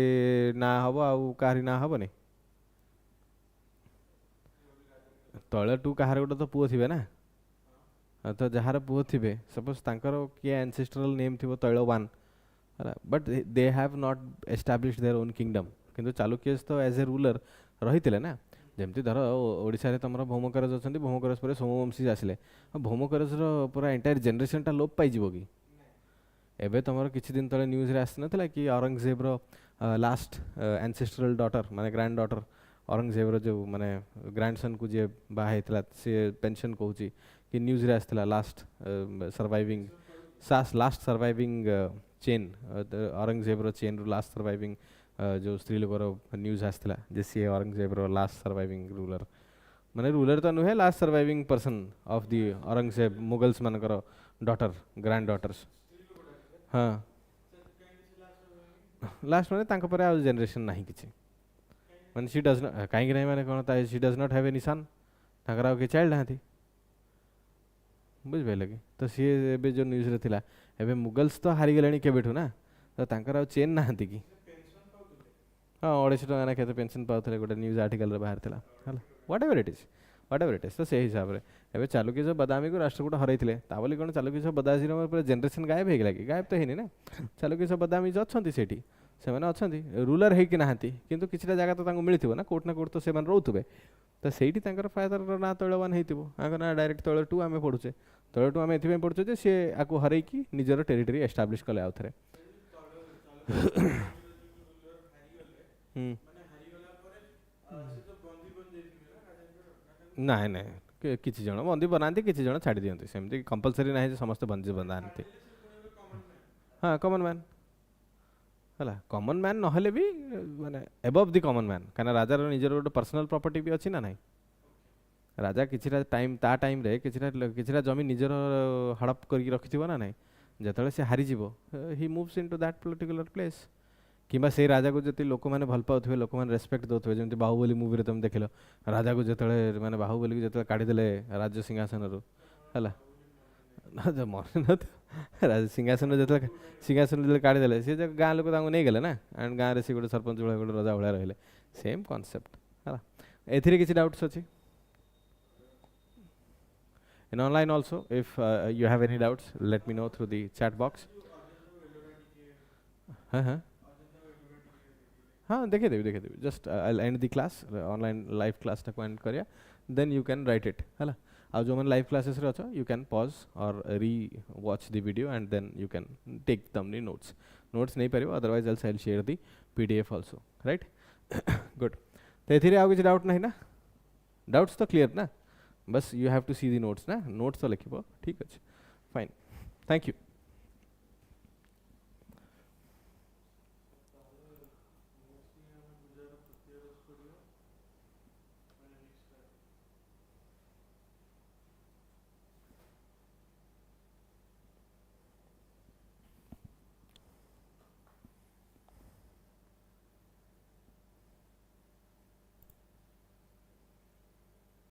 ना हबो आ कारी ना हबो नै तले 2 कहार गोटे तो पुओ थिबे ना तो जहार पुओ थिबे सपोज तांकर किए एंसेस्ट्रल नेम थिबो तैल 1 but they have not established their own kingdom किंतु चालुक्यस तो एज ए रूलर रहितिले ना जेमति धर ओडिसा रे तमरा भौमकरज अछंती भौमकरज परे सोमवंशी आसिले भौमकरज रो पूरा एंटायर जनरेशन टा लोप पाई जिवो की एबे तमरो किछि दिन तले न्यूज रे आसनथला कि औरंगजेब रो लास्ट एंसेस्ट्रल डॉटर माने ग्रैंड डॉटर औरंगजेब रो जो माने ग्रैंडसन को जे बाहे हेतला से पेंशन कहूची कि न्यूज रे आसतला लास्ट सर्वाइविंग चेन औरंगजेब रो चेन रो लास्ट सर्वाइविंग जो स्त्री लोग रो न्यूज आसतला जे सी औरंगजेब रो लास्ट सर्वाइविंग रूलर माने रूलर तो नुहे last surviving person of the Aurangzeb Mughals मानकर डॉटर ग्रैंड डॉटर्स हां लास्ट माने तांको परे आ जनरेशन नाही किछि माने शी डज नॉट काहे नहीं माने कोन ता she does not have any son ताकरा के चाइल्ड हाथी बुझ लगे तो सी एबे जो न्यूज रे थिला एबे मुगल्स तो हारी गेलेनी के बेठू ना तो ताकरा चेन ना हाथी की हां 250 टका ना केते पेंशन पाउथले गोटे न्यूज आर्टिकल रे बाहर थिला हला व्हाटएवर इट इज तो से हिसाब रे एबे चालुक्य जो बादामी को राष्ट्रकूट हरैथिले ता बोली कोन चालुक्य जो बदासी रो पूरा जनरेशन गायब हे गेला की गायब तो हेनी ना चालुक्य जो बादामी जो अछंती सेठी से माने अछंती रूलर हे कि नाहंती किंतु किछटा जगह तो तांको मिलिथिबो ना कोट तो से माने रहउथबे तो ସେଇଠି ତାଙ୍କର ଫାଦରର ନାଁ ତୈଳବାନ ହେଇଥିବ, ଆଙ୍କ ନାଁ ଡାଇରେକ୍ଟ ତୈଳ ଟୁ ଆମେ ପଢ଼ୁଛେ। ତୈଳ ଟୁ ଆମେ ଏଥିପାଇଁ ପଢ଼ୁଛେ ଯେ ସିଏ ଆକୁ ହରେଇକି ନିଜର ଟେରିଟୋରୀ ଏଷ୍ଟାବ୍ଲିଶ କଲେ ଆଉ ଥରେ। ନାଇଁ ନାଇଁ କିଛି ଜଣ ବନ୍ଦୀ ବନାନ୍ତି, କିଛି ଜଣ ଛାଡ଼ି ଦିଅନ୍ତି, ସେମିତି କମ୍ପଲସରି ନାହିଁ ଯେ ସମସ୍ତେ ବନ୍ଦୀ ବନାନ୍ତି। ହଁ କମନ୍ ମ୍ୟାନ୍ ହେଲା, କମନ୍ ମ୍ୟାନ୍ ନହେଲେ ବି ମାନେ ଏବଭ୍ ଦି କମନ୍ ମ୍ୟାନ୍, କାହିଁକିନା ରାଜାର ନିଜର ଗୋଟେ ପର୍ସନାଲ୍ ପ୍ରପର୍ଟି ବି ଅଛି ନା ନାହିଁ। ରାଜା କିଛିଟା ଟାଇମ୍ ତା ଟାଇମ୍ରେ କିଛିଟା ଜମି ନିଜର ହଡ଼ପ କରିକି ରଖିଥିବ ନା ନାହିଁ, ଯେତେବେଳେ ସେ ହାରିଯିବ he moves into that particular place. କିମ୍ବା ସେଇ ରାଜାକୁ ଯଦି ଲୋକମାନେ ଭଲ ପାଉଥିବେ, ଲୋକମାନେ ରେସ୍ପେକ୍ଟ ଦେଉଥିବେ, ଯେମିତି ବାହୁବଲି ମୁଭିରେ ତୁମେ ଦେଖିଲ ରାଜାକୁ ଯେତେବେଳେ ମାନେ ବାହୁବଲିକୁ ଯେତେବେଳେ କାଢ଼ିଦେଲେ ରାଜ୍ୟ ସିଂହାସନରୁ ହେଲା, ସିଂହାସନ ଯେତେବେଳେ କାଢ଼ିଦେଲେ ସେ ଗାଁ ଲୋକ ତାଙ୍କୁ ନେଇଗଲେ ନା, ଆଣ୍ଡ ଗାଁରେ ସେ ଗୋଟେ ସରପଞ୍ଚ ଭଳିଆ ଗୋଟେ ରଜା ଭଳିଆ ରହିଲେ, ସେମ୍ କନସେପ୍ଟ ହେଲା। ଏଥିରେ କିଛି ଡାଉଟ୍ସ ଅଛି? In online also, if you have any doubts, let me know through the chat box. हाँ देखे देवी just I'll end the class, online live class टाको end करिया, then you can write it है ला। अब जो मन live classes रे अच्छा, you can pause or re-watch the video and then you can take thumbnail notes. Notes नहीं परियो, otherwise I'll share the PDF also, right? Good. तो इधर आओगे जो doubt नहीं ना? Doubts तो clear ना? बस you have to see the notes ना? Notes तो लिखी बो, ठीक है? Fine. Thank you.